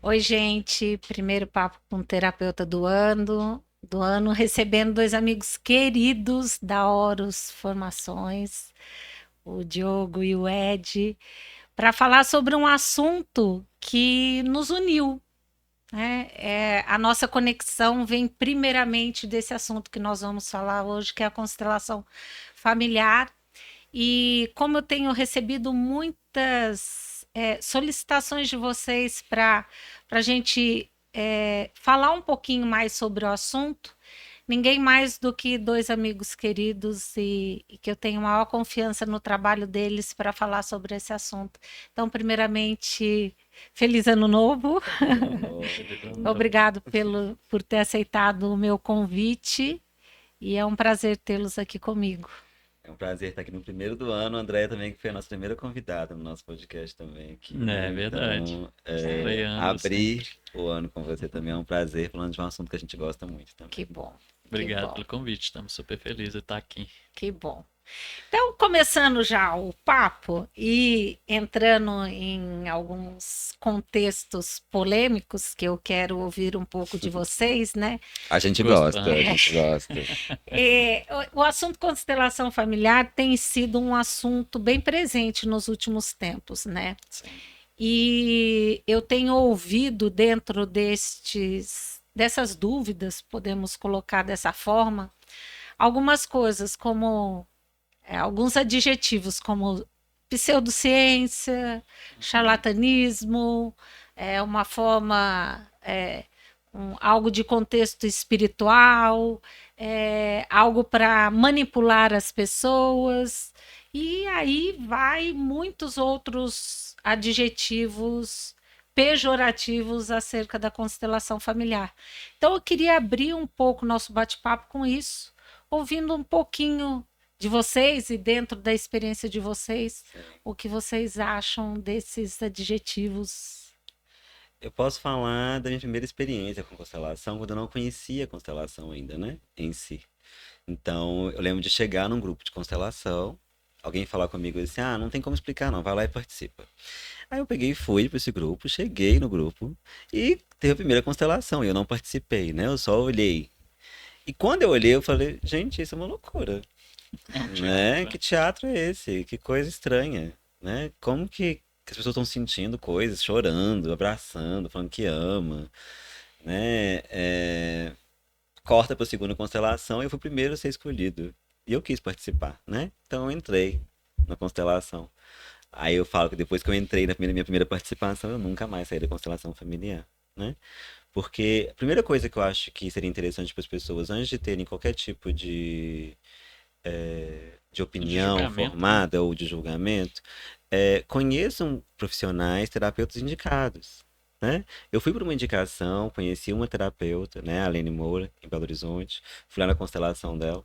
Oi, gente. Primeiro papo com o terapeuta do ano, recebendo dois amigos queridos da Horus Formações, o Diogo e o Ed, para falar sobre um assunto que nos uniu, né? A nossa conexão vem primeiramente desse assunto que nós vamos falar hoje, que é a constelação familiar. E como eu tenho recebido muitas solicitações de vocês para a gente falar um pouquinho mais sobre o assunto, ninguém mais do que dois amigos queridos e que eu tenho maior confiança no trabalho deles para falar sobre esse assunto. Então, primeiramente, feliz ano novo. Feliz ano novo. Feliz ano novo. Obrigado por ter aceitado o meu convite e é um prazer tê-los aqui comigo. É um prazer estar aqui no primeiro do ano. A Andréia também, que foi a nossa primeira convidada no nosso podcast também aqui, É né? verdade. Então, Estreando abrir sempre. o ano com você também é um prazer, falando de um assunto que a gente gosta muito Que também. bom, que Obrigado bom, pelo convite. Estamos super felizes de estar aqui. que bom. Então, começando já o papo e entrando em alguns contextos polêmicos que eu quero ouvir um pouco de vocês, né? A gente gosta, a Gostamos. gente gosta. O assunto constelação familiar tem sido um assunto bem presente nos últimos tempos, né? Sim. E eu tenho ouvido dentro dessas dúvidas, podemos colocar dessa forma, algumas coisas como alguns adjetivos como pseudociência, charlatanismo, uma forma, algo de contexto espiritual, algo para manipular as pessoas, e aí vai muitos outros adjetivos pejorativos acerca da constelação familiar. Então eu queria abrir um pouco o nosso bate-papo com isso, ouvindo um pouquinho de vocês e dentro da experiência de vocês, Sim. o que vocês acham desses adjetivos? Eu posso falar da minha primeira experiência com constelação, quando eu não conhecia a constelação ainda, né? Em si. Então, eu lembro de chegar num grupo de constelação, alguém falar comigo e disse: Ah, não tem como explicar, não, vai lá e participa. Aí eu peguei e fui para esse grupo, cheguei no grupo e teve a primeira constelação. E eu não participei, né? Eu só olhei. E quando eu olhei, eu falei: Gente, isso é uma loucura, É um né? teatro, Que né? teatro é esse? Que coisa estranha, né? Como que as pessoas estão sentindo coisas, chorando, abraçando, falando que ama, né? Corta para a segunda constelação e eu fui o primeiro a ser escolhido. E eu quis participar, né? Então eu entrei na constelação. Aí eu falo que depois que eu entrei na minha primeira participação, eu nunca mais saí da constelação familiar, né? Porque a primeira coisa que eu acho que seria interessante para as pessoas, antes de terem qualquer tipo de De opinião julgamento, né? formada ou de julgamento, conheçam profissionais, terapeutas indicados. Né? Eu fui por uma indicação, conheci uma terapeuta, né, a Lene Moura, em Belo Horizonte, fui lá na constelação dela.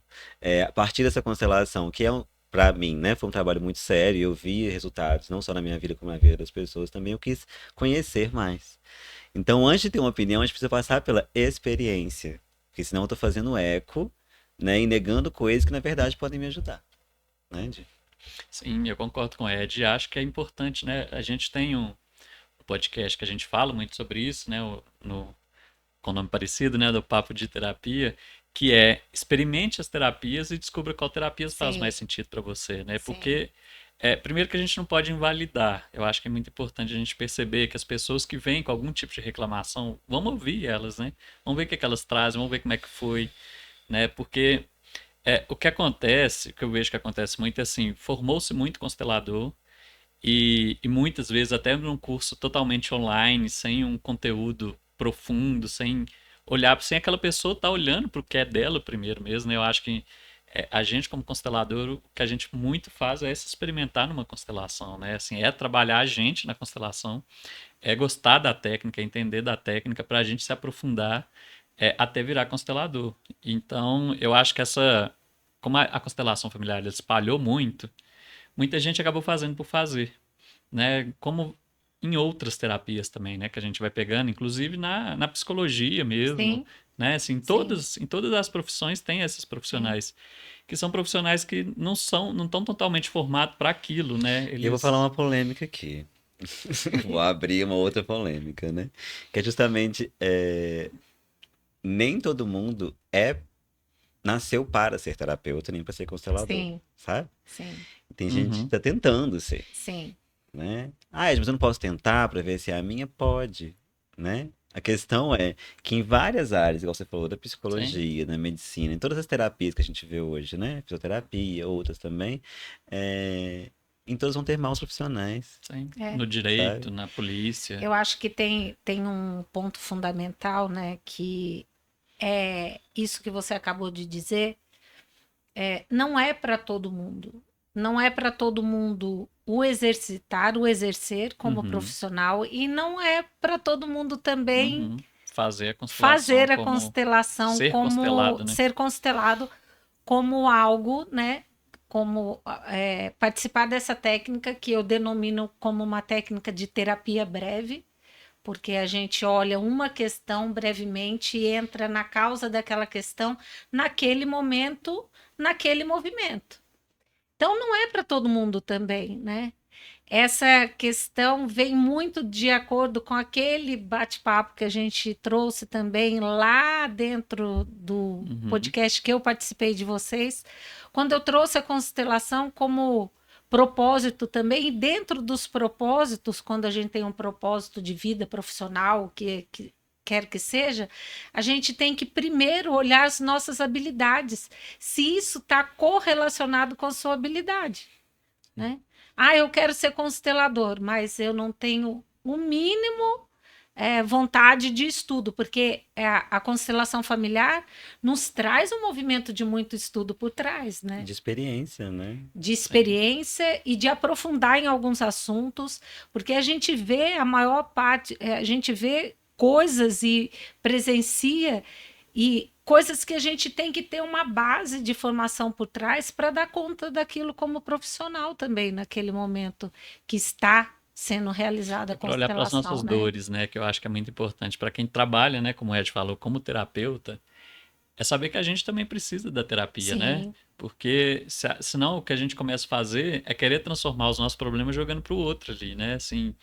A partir dessa constelação, que para mim, né, foi um trabalho muito sério, eu vi resultados, não só na minha vida, como na vida das pessoas também, eu quis conhecer mais. Então, antes de ter uma opinião, a gente precisa passar pela experiência, porque senão eu estou fazendo eco, né, e negando coisas que na verdade podem me ajudar, né, Di? Sim, eu concordo com o Ed. E acho que é importante, né? A gente tem um podcast que a gente fala muito sobre isso, né? Com nome parecido, né? Do Papo de Terapia, que é experimente as terapias e descubra qual terapia faz Sim, mais sentido para você, né? sim, Porque primeiro que a gente não pode invalidar. Eu acho que é muito importante a gente perceber que as pessoas que vêm com algum tipo de reclamação, vamos ouvir elas, né? Vamos ver o que, é que elas trazem, vamos ver como é que foi, né? Porque o que acontece, o que eu vejo que acontece muito é assim, formou-se muito constelador e muitas vezes até num curso totalmente online, sem um conteúdo profundo, sem olhar, sem aquela pessoa estar olhando para o que é dela primeiro mesmo, né? Eu acho que a gente como constelador, o que a gente muito faz é se experimentar numa constelação, né? Assim, é trabalhar a gente na constelação, é gostar da técnica, é entender da técnica para a gente se aprofundar até virar constelador. Então, eu acho que como a constelação familiar ela espalhou muito, muita gente acabou fazendo por fazer, né? Como em outras terapias também, né? Que a gente vai pegando, inclusive na psicologia mesmo, sim, né? Assim, sim, em todas as profissões tem esses sim. profissionais que são profissionais que não estão totalmente formados para aquilo, né? E eu vou falar Eles, uma polêmica aqui. Vou abrir uma outra polêmica, né? Que é justamente nem todo mundo nasceu para ser terapeuta, nem para ser constelador, Sim, sabe? sim, Tem gente que Uhum. tá tentando ser, sim. né? Ah, mas eu não posso tentar para ver se é a minha? Pode, né? A questão é que em várias áreas, igual você falou, da Sim, psicologia, da medicina, em todas as terapias que a gente vê hoje, né? Fisioterapia, outras também, é, em todas vão ter maus profissionais, sim. É. No direito, sabe? na polícia. Eu acho que tem um ponto fundamental, né? Que é isso que você acabou de dizer. Não é para todo mundo. Não é para todo mundo o exercitar, o exercer como Uhum. profissional, e não é para todo mundo também Uhum. Fazer a constelação fazer a como constelação ser como constelado, né? ser constelado como algo, né? Como participar dessa técnica que eu denomino como uma técnica de terapia breve, porque a gente olha uma questão brevemente e entra na causa daquela questão naquele momento, naquele movimento. Então não é para todo mundo também, né? Essa questão vem muito de acordo com aquele bate-papo que a gente trouxe também lá dentro do Uhum. podcast que eu participei de vocês, quando eu trouxe a constelação como propósito também, e dentro dos propósitos, quando a gente tem um propósito de vida profissional, que quer que seja, a gente tem que primeiro olhar as nossas habilidades, se isso está correlacionado com a sua habilidade, né? Ah, eu quero ser constelador, mas eu não tenho o mínimo vontade de estudo, porque a constelação familiar nos traz um movimento de muito estudo por trás, E né? de experiência, né? De Sim. experiência e de aprofundar em alguns assuntos, porque a gente vê a maior parte, a gente vê coisas e presencia e coisas que a gente tem que ter uma base de formação por trás para dar conta daquilo como profissional também naquele momento que está sendo realizada E a para olhar para as constelação, nossas né? dores, né? Que eu acho que é muito importante. Para quem trabalha, né? Como o Ed falou, como terapeuta, é saber que a gente também precisa da terapia, né? Sim, Porque senão o que a gente começa a fazer é querer transformar os nossos problemas jogando para o outro ali, né? Assim,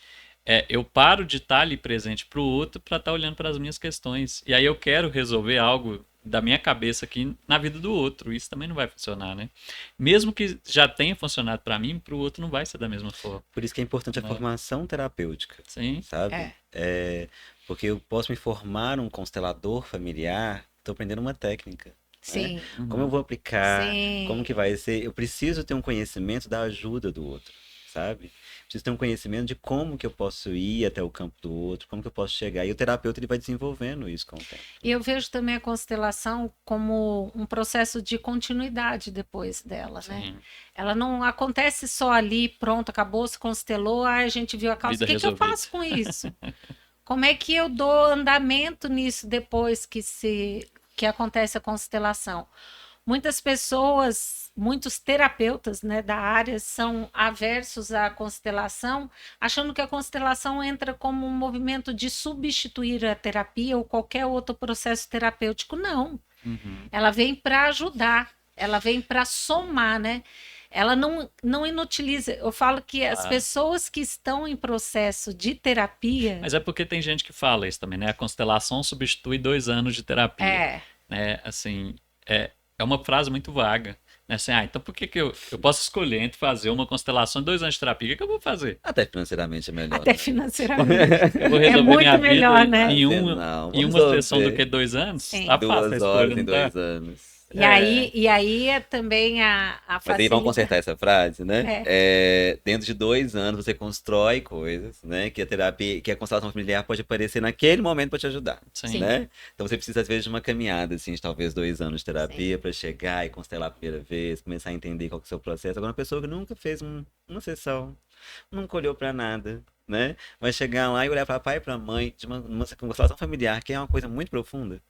eu paro de estar ali presente para o outro para estar olhando para as minhas questões. E aí eu quero resolver algo da minha cabeça aqui na vida do outro. Isso também não vai funcionar, né? Mesmo que já tenha funcionado para mim, para o outro não vai ser da mesma forma, Por isso que é importante a né? formação terapêutica, Sim, sabe? é, Porque eu posso me formar um constelador familiar, estou aprendendo uma técnica, né? sim, Como eu uhum, vou aplicar, como que sim. vai ser? Eu preciso ter um conhecimento da ajuda do outro, sabe? Preciso ter um conhecimento de como que eu posso ir até o campo do outro, como que eu posso chegar. E o terapeuta ele vai desenvolvendo isso com o tempo, E né? eu vejo também a constelação como um processo de continuidade depois dela, né? sim. Ela não acontece só ali, pronto, acabou, se constelou, aí a gente viu a causa. O Vida que que eu resolvida. faço com isso? Como é que eu dou andamento nisso depois que acontece a constelação? Muitas pessoas, muitos terapeutas, né, da área são aversos à constelação, achando que a constelação entra como um movimento de substituir a terapia ou qualquer outro processo terapêutico. Não, Uhum. ela vem para ajudar, ela vem para somar, né? Ela não inutiliza. Eu falo que as Claro. pessoas que estão em processo de terapia, Mas é porque tem gente que fala isso também, né? A constelação substitui 2 anos de terapia, é, né? Assim, é uma frase muito vaga, né? Assim, então por que que eu posso escolher entre fazer uma constelação e 2 anos de terapia? O que que eu vou fazer? Até financeiramente é melhor, até né? financeiramente, Eu vou é resolver minha muito vida melhor, né? em Assim, uma, não, vou em uma sessão do que resolver 2 anos? Tá Sim. fácil a duas horas escolha, em não tá? 2 anos. É, E aí é também a Mas aí vamos facilidade. consertar essa frase, né? É, Dentro de 2 anos você constrói coisas, né? Que a terapia, que a constelação familiar pode aparecer naquele momento para te ajudar, sim. sim, né? Então você precisa às vezes de uma caminhada, assim, de talvez 2 anos de sim. terapia para chegar e constelar a primeira vez, começar a entender qual que é o seu processo. Agora uma pessoa que nunca fez uma sessão, nunca olhou para nada, né? Vai chegar lá e olhar para pai e para mãe de uma constelação familiar, que é uma coisa muito profunda.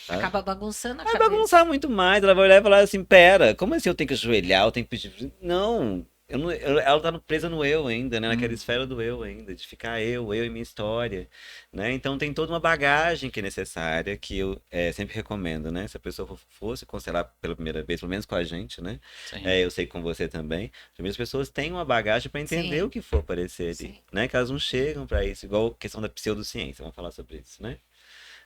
Tá? Acaba bagunçando a Vai cabeça. bagunçar muito mais. Ela vai olhar e falar assim: pera, como assim eu tenho que ajoelhar? Eu tenho que pedir. Não. ela tá presa no eu ainda, né? Naquela Hum, esfera do eu ainda, de ficar eu e minha história, né? Então tem toda uma bagagem que é necessária, que eu sempre recomendo, né? Se a pessoa fosse constelar pela primeira vez, pelo menos com a gente, né? sim. Eu sei que com você também. Primeiro as pessoas têm uma bagagem para entender o Sim, que for aparecer ali, sim. né? Que elas não chegam para isso, igual a questão da pseudociência, vamos falar sobre isso, né?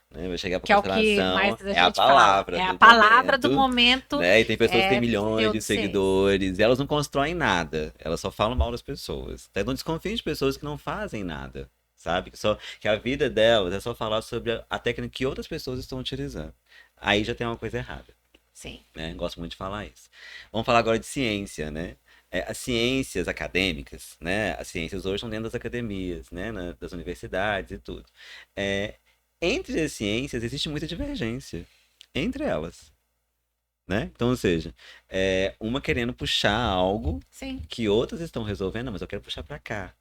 Vai chegar para Que é o que mais constelação, a é a gente fala. palavra É a do palavra do momento, momento, né? E tem pessoas que têm é milhões de pseudociência. seguidores, e elas não constroem nada, elas só falam mal das pessoas. Então não desconfiem de pessoas que não fazem nada, sabe? Que a vida delas é só falar sobre a técnica que outras pessoas estão utilizando. Aí já tem uma coisa errada, Sim, né? Gosto muito de falar isso. Vamos falar agora de ciência, né? As ciências acadêmicas, né? As ciências hoje estão dentro das academias, né? Das universidades e tudo. É, entre as ciências existe muita divergência entre elas, né? Então, ou seja, uma querendo puxar algo sim. que outras estão resolvendo, mas eu quero puxar para cá,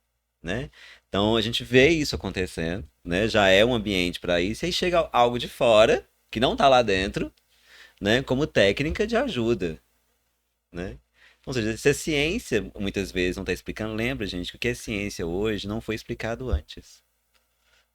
né? Então a gente vê isso acontecendo, né? Já é um ambiente para isso, e aí chega algo de fora que não tá lá dentro, né? Como técnica de ajuda, né? Ou seja, se a ciência muitas vezes não está explicando, lembra, gente, que o que é ciência hoje não foi explicado antes,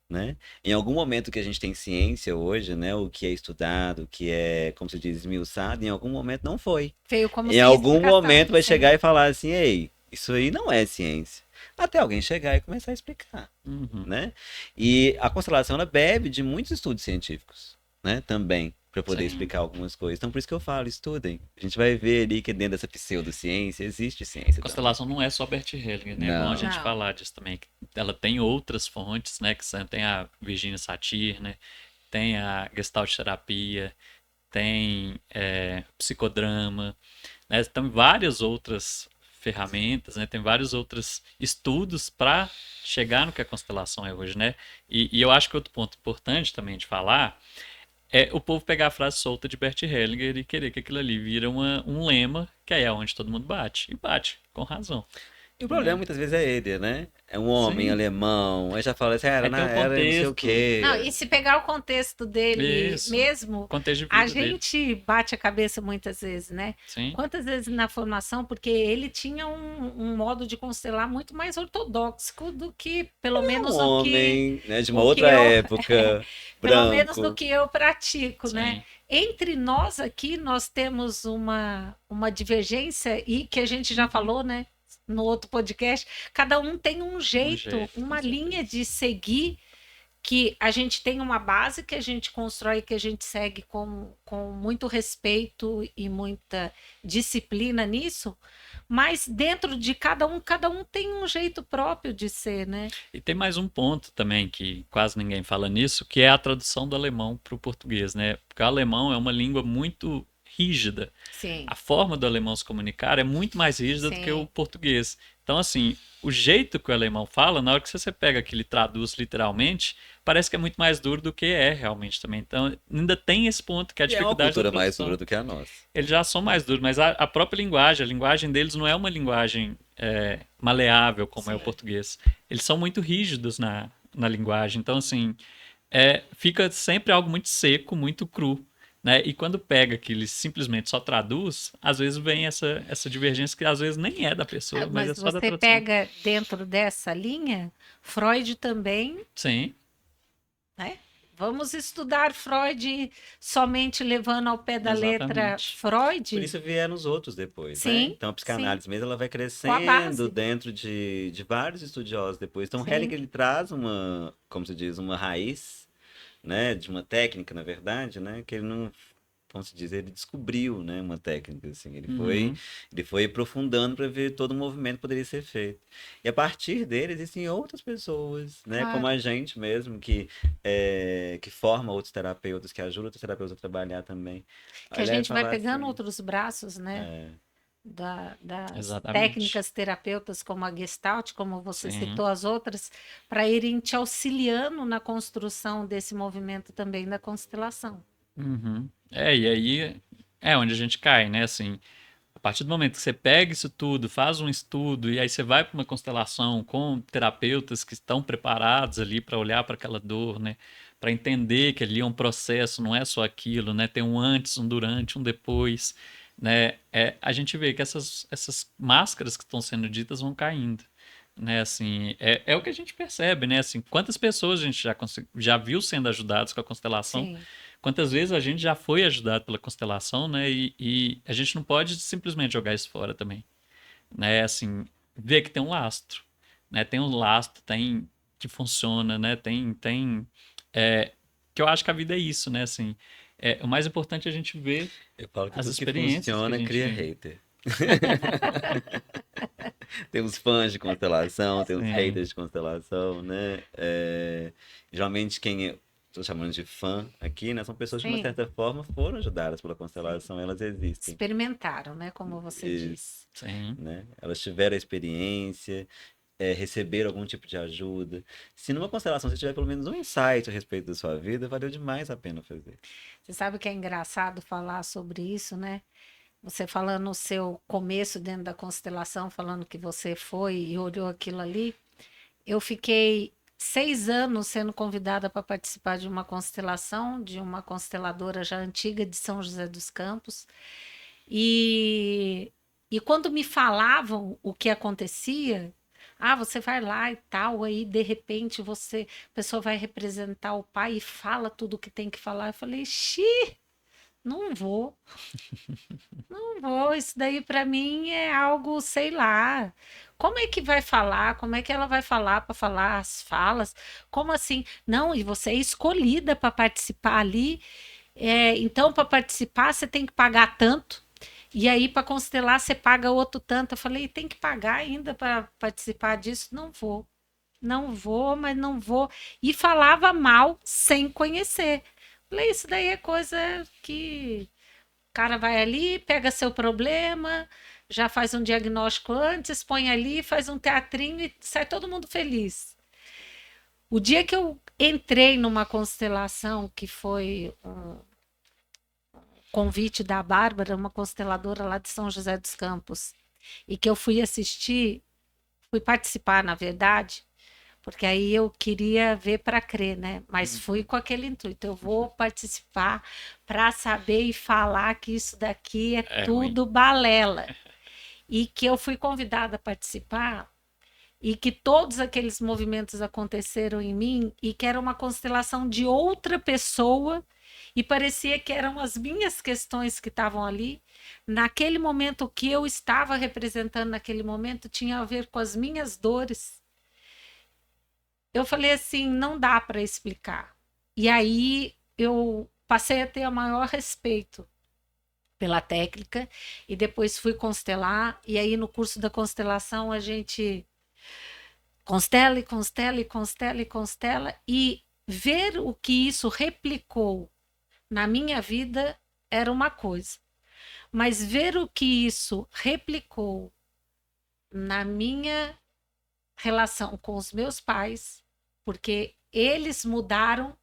né? Em algum momento que a gente tem ciência hoje, né, o que é estudado, o que é, como se diz, esmiuçado, em algum momento não foi. Veio como Em sem algum explicação. momento vai Sim, chegar e falar assim, ei, isso aí não é ciência. Até alguém chegar e começar a explicar, Uhum. né? E a constelação ela bebe de muitos estudos científicos, né? Também para poder Sim. explicar algumas coisas. Então por isso que eu falo, estudem. A gente vai ver ali que dentro dessa pseudociência existe ciência também. Constelação não é só Bert Hellinger, né? É bom a Não. gente não. falar disso também. Que ela tem outras fontes, né? Tem a Virginia Satir, né? Tem a Gestalt terapia, tem psicodrama, né? Tem várias outras ferramentas, né? Tem vários outros estudos para chegar no que a constelação é hoje, né? E eu acho que outro ponto importante também de falar é o povo pegar a frase solta de Bert Hellinger e querer que aquilo ali vira um lema, que aí é onde todo mundo bate. E bate, com razão, E o problema né? muitas vezes é ele, né? É um homem Sim, alemão, aí já fala assim, aí tem o era não sei o contexto, Não, quê. e se pegar o contexto dele isso, mesmo, contexto de a vida dele. gente bate a cabeça muitas vezes, né? Sim, Quantas vezes na formação, porque ele tinha um modo de constelar muito mais ortodoxo do que, pelo É um menos homem, né, de uma o que outra eu, época, pelo menos do branco. que eu pratico, né? sim, Entre nós aqui, nós temos uma divergência e que a gente já uhum, falou, né? No outro podcast, cada um tem um um jeito, jeito, com uma linha certeza. de seguir que a gente tem uma base que a gente constrói, que a gente segue com muito respeito e muita disciplina nisso, mas dentro de cada um tem um jeito próprio de ser, né? E tem mais um ponto também que quase ninguém fala nisso, que é a tradução do alemão para o português, né? Porque o alemão é uma língua muito rígida. Sim, A forma do alemão se comunicar é muito mais rígida do que o sim. português. Então, assim, o jeito que o alemão fala, na hora que você pega que ele traduz literalmente, parece que é muito mais duro do que é realmente também. Então, ainda tem esse ponto que é a E é uma dificuldade da cultura mais dura tradução. do que a nossa. Eles já são mais duros, mas a própria linguagem, a linguagem deles não é uma linguagem maleável como é o Sim. português. Eles são muito rígidos na linguagem. Então, assim, fica sempre algo muito seco, muito cru. Né? E quando pega que ele simplesmente só traduz, às vezes vem essa divergência que às vezes nem é da pessoa, mas é Mas só da você tradução. pega dentro dessa linha, Freud também, Sim, né? Vamos estudar Freud somente levando ao pé da letra exatamente. Por Freud? isso vieram os outros depois, né? Sim, Então a sim, psicanálise mesmo ela vai com a crescendo base. dentro de vários estudiosos depois. Então Sim, Hellinger ele traz uma, como se diz, uma raiz, né, de uma técnica, na verdade, né, que ele não, como se diz, ele descobriu, né, uma técnica, assim, uhum, ele foi aprofundando para ver todo o movimento que poderia ser feito. E a partir dele existem outras pessoas, né, como claro. a gente mesmo, que forma outros terapeutas, que ajuda outros terapeutas a trabalhar também. Que a Olhar e gente vai falar pegando assim, outros braços, né? é, Das exatamente. técnicas terapeutas como a Gestalt, como você Sim. citou as outras, para irem te auxiliando na construção desse movimento também da constelação. Uhum. E aí é onde a gente cai, né? Assim, a partir do momento que você pega isso tudo, faz um estudo e aí você vai para uma constelação com terapeutas que estão preparados ali para olhar para aquela dor, né? Para entender que ali é um processo, não é só aquilo, né? Tem um antes, um durante, um depois, né, a gente vê que essas máscaras que estão sendo ditas vão caindo, né, assim, é o que a gente percebe, né, assim, quantas pessoas a gente já viu sendo ajudadas com a constelação, Sim. quantas vezes a gente já foi ajudado pela constelação, né, e a gente não pode simplesmente jogar isso fora também, né, assim, ver que tem um lastro, né, tem um lastro, tem que funciona, né, é, que eu acho que a vida é isso, né, assim, o mais importante é a gente ver Eu falo que as tudo que experiências que a funciona gente cria vive. hater. Tem os fãs de constelação, tem os Sim, haters de constelação, né? Geralmente quem eu tô chamando de fã aqui, né? São pessoas que, de uma Sim, certa forma, foram ajudadas pela sim. constelação, elas existem. Experimentaram, né? Como você Isso, diz. sim. né? Elas tiveram a experiência, receberam algum tipo de ajuda. Se numa constelação você tiver pelo menos um insight a respeito da sua vida, valeu demais a pena fazer. Você sabe que é engraçado falar sobre isso, né? Você falando o seu começo dentro da constelação, falando que você foi e olhou aquilo ali. Eu fiquei 6 anos sendo convidada para participar de uma constelação, de uma consteladora já antiga de São José dos Campos. E, e quando me falavam o que acontecia, você vai lá e tal, aí de repente a pessoa vai representar o pai e fala tudo o que tem que falar. Eu falei, xiii, não vou. Não vou, isso daí para mim é algo, sei lá. Como é que vai falar? Como é que ela vai falar para falar as falas? Como assim? Não, e você é escolhida para participar ali. Então, para participar, você tem que pagar tanto. E aí, para constelar, você paga outro tanto. Eu falei, tem que pagar ainda para participar disso? Não vou. Não vou, mas não vou. E falava mal sem conhecer. Falei, isso daí é coisa que o cara vai ali, pega seu problema, já faz um diagnóstico antes, põe ali, faz um teatrinho e sai todo mundo feliz. O dia que eu entrei numa constelação, que foi um convite da Bárbara, uma consteladora lá de São José dos Campos, e que eu fui assistir, fui participar, na verdade, porque aí eu queria ver para crer, né? Mas fui Uhum. com aquele intuito, eu vou participar para saber e falar que isso daqui é É ruim. tudo balela. E que eu fui convidada a participar e que todos aqueles movimentos aconteceram em mim e que era uma constelação de outra pessoa e parecia que eram as minhas questões que estavam ali. Naquele momento, o que eu estava representando naquele momento tinha a ver com as minhas dores. Eu falei assim, não dá para explicar. E aí eu passei a ter o maior respeito pela técnica e depois fui constelar e aí no curso da constelação a gente constela e constela e constela e constela e ver o que isso replicou na minha vida era uma coisa, mas ver o que isso replicou na minha relação com os meus pais, porque eles mudaram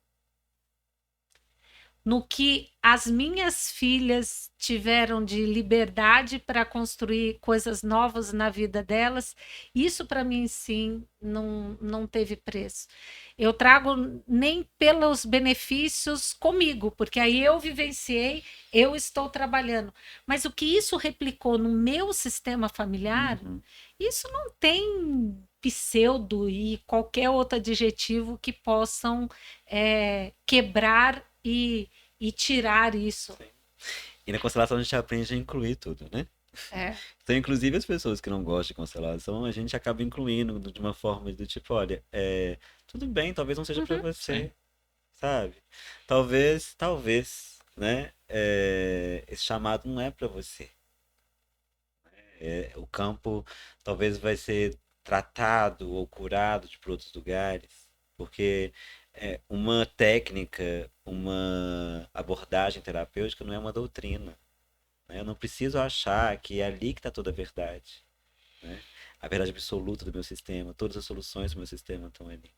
no que as minhas filhas tiveram de liberdade para construir coisas novas na vida delas, isso para mim sim não teve preço. Eu trago nem pelos benefícios comigo, porque aí eu vivenciei, eu estou trabalhando. Mas o que isso replicou no meu sistema familiar, Uhum. isso não tem pseudo e qualquer outro adjetivo que possam quebrar e tirar isso. E na constelação a gente aprende a incluir tudo, né? É. Então, inclusive as pessoas que não gostam de constelação, a gente acaba incluindo de uma forma do tipo, olha, tudo bem, talvez não seja pra Uhum. Sim. você, sabe? Talvez, né? Esse chamado não é pra você. O campo talvez vai ser tratado ou curado por outros lugares, porque uma técnica, uma abordagem terapêutica não é uma doutrina, né? Eu não preciso achar que é ali que está toda a verdade, né? A verdade absoluta do meu sistema, todas as soluções do meu sistema estão ali,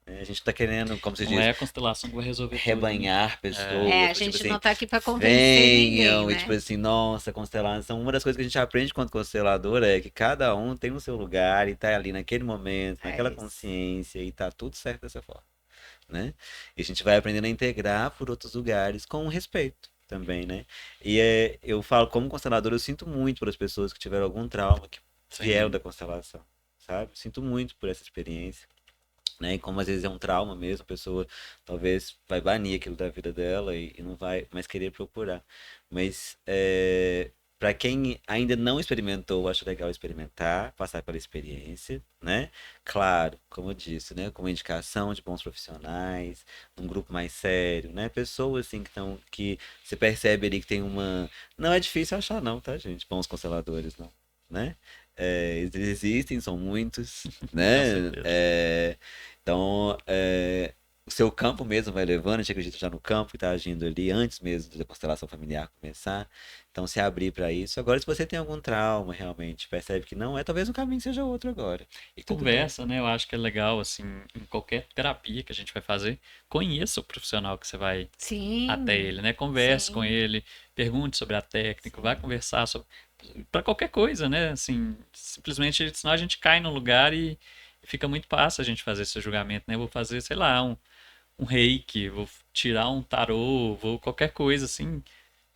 né? A gente está querendo, como se Não é diz, a constelação que vai resolver tudo, né? rebanhar É, pessoas, A tipo gente não assim, está aqui para convencer ninguém, venham, e tipo né? assim, nossa, constelação. Uma das coisas que a gente aprende quanto constelador é que cada um tem o seu lugar e tá ali naquele momento, É naquela isso. consciência, e tá tudo certo dessa forma, né? E a gente vai aprendendo a integrar por outros lugares com respeito. também, né? E eu falo, como constelador, eu sinto muito para as pessoas que tiveram algum trauma, que vieram Sim. da constelação, sabe? Sinto muito por essa experiência, né? E como às vezes é um trauma mesmo, a pessoa talvez vai banir aquilo da vida dela e não vai mais querer procurar. Mas para quem ainda não experimentou, eu acho legal experimentar, passar pela experiência, né? Claro, como eu disse, né? Com uma indicação de bons profissionais, um grupo mais sério, né? Pessoas assim que você percebe ali que tem uma. Não é difícil achar, não, tá, gente? Bons consteladores, não. Né? Eles existem, são muitos, Com né? certeza. Então, o seu campo mesmo vai levando, a gente acredita já no campo que está agindo ali antes mesmo da constelação familiar começar. Então, se abrir para isso. Agora, se você tem algum trauma, realmente, percebe que não é, talvez o caminho seja outro agora. E Tudo bem. conversa, né? Eu acho que é legal, assim, em qualquer terapia que a gente vai fazer, conheça o profissional que você vai até Sim, ele, né? Converse com sim, ele, pergunte sobre a técnica, vai sim. conversar sobre para qualquer coisa, né? Assim, simplesmente, senão a gente cai num lugar e fica muito fácil a gente fazer esse julgamento, né? Eu vou fazer, sei lá, um reiki, vou tirar um tarô, vou qualquer coisa assim.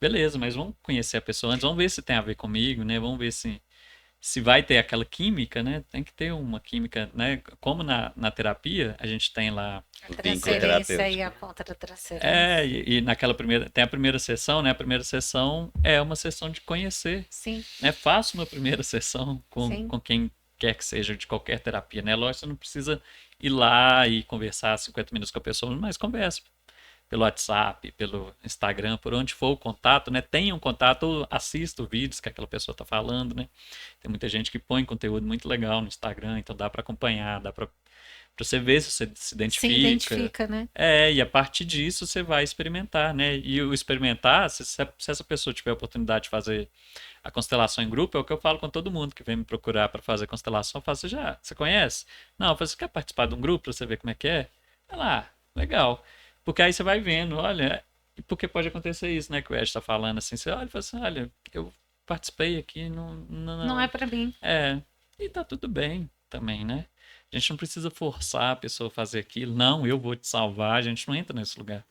Beleza, mas vamos conhecer a pessoa antes, vamos ver se tem a ver comigo, né? Vamos ver se vai ter aquela química, né? Tem que ter uma química, né? Como na terapia, a gente tem lá. A O vínculo transferência e a terapêutico. É, contra-transferência. e naquela primeira. Tem a primeira sessão, né? A primeira sessão é uma sessão de conhecer, Sim, né? Faça uma primeira sessão sim. com quem quer que seja de qualquer terapia, né? Lógico, você não precisa ir lá e conversar 50 minutos com a pessoa, mas converse pelo WhatsApp, pelo Instagram, por onde for o contato, né? Tenha um contato, ou assista os vídeos que aquela pessoa está falando, né? Tem muita gente que põe conteúdo muito legal no Instagram, então dá para acompanhar, dá para você ver se você se Se identifica. identifica, né? E a partir disso você vai experimentar, né? E o experimentar, se essa pessoa tiver a oportunidade de fazer a constelação em grupo, é o que eu falo com todo mundo que vem me procurar para fazer constelação. Eu falo, você conhece? Não, eu falo, você quer participar de um grupo para você ver como é que é? Vai lá, legal. Porque aí você vai vendo, olha, porque pode acontecer isso, né? Que o Ed está falando assim, você olha e fala assim, olha, eu participei aqui, Não é para mim. e tá tudo bem também, né? A gente não precisa forçar a pessoa a fazer aquilo. Não, eu vou te salvar. A gente não entra nesse lugar.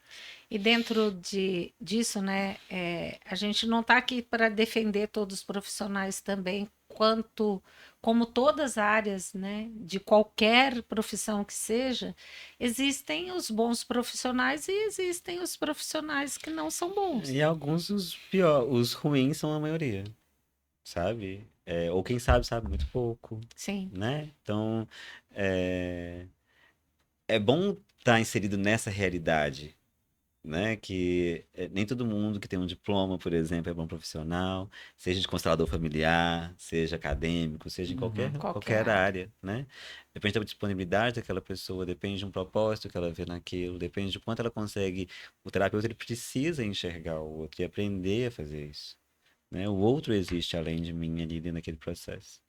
E dentro disso, né, a gente não está aqui para defender todos os profissionais também, como todas as áreas, né, de qualquer profissão que seja, existem os bons profissionais e existem os profissionais que não são bons. E alguns os ruins são a maioria, sabe? Ou quem sabe muito pouco, Sim, né? Então, é, é bom estar inserido nessa realidade, né? Que nem todo mundo que tem um diploma, por exemplo, é bom profissional, seja de constelador familiar, seja acadêmico, seja em Uhum. qualquer qualquer área. área, né? Depende da disponibilidade daquela pessoa, depende de um propósito que ela vê naquilo, depende de quanto ela consegue. O terapeuta ele precisa enxergar o outro e aprender a fazer isso. Né? O outro existe além de mim ali dentro daquele processo.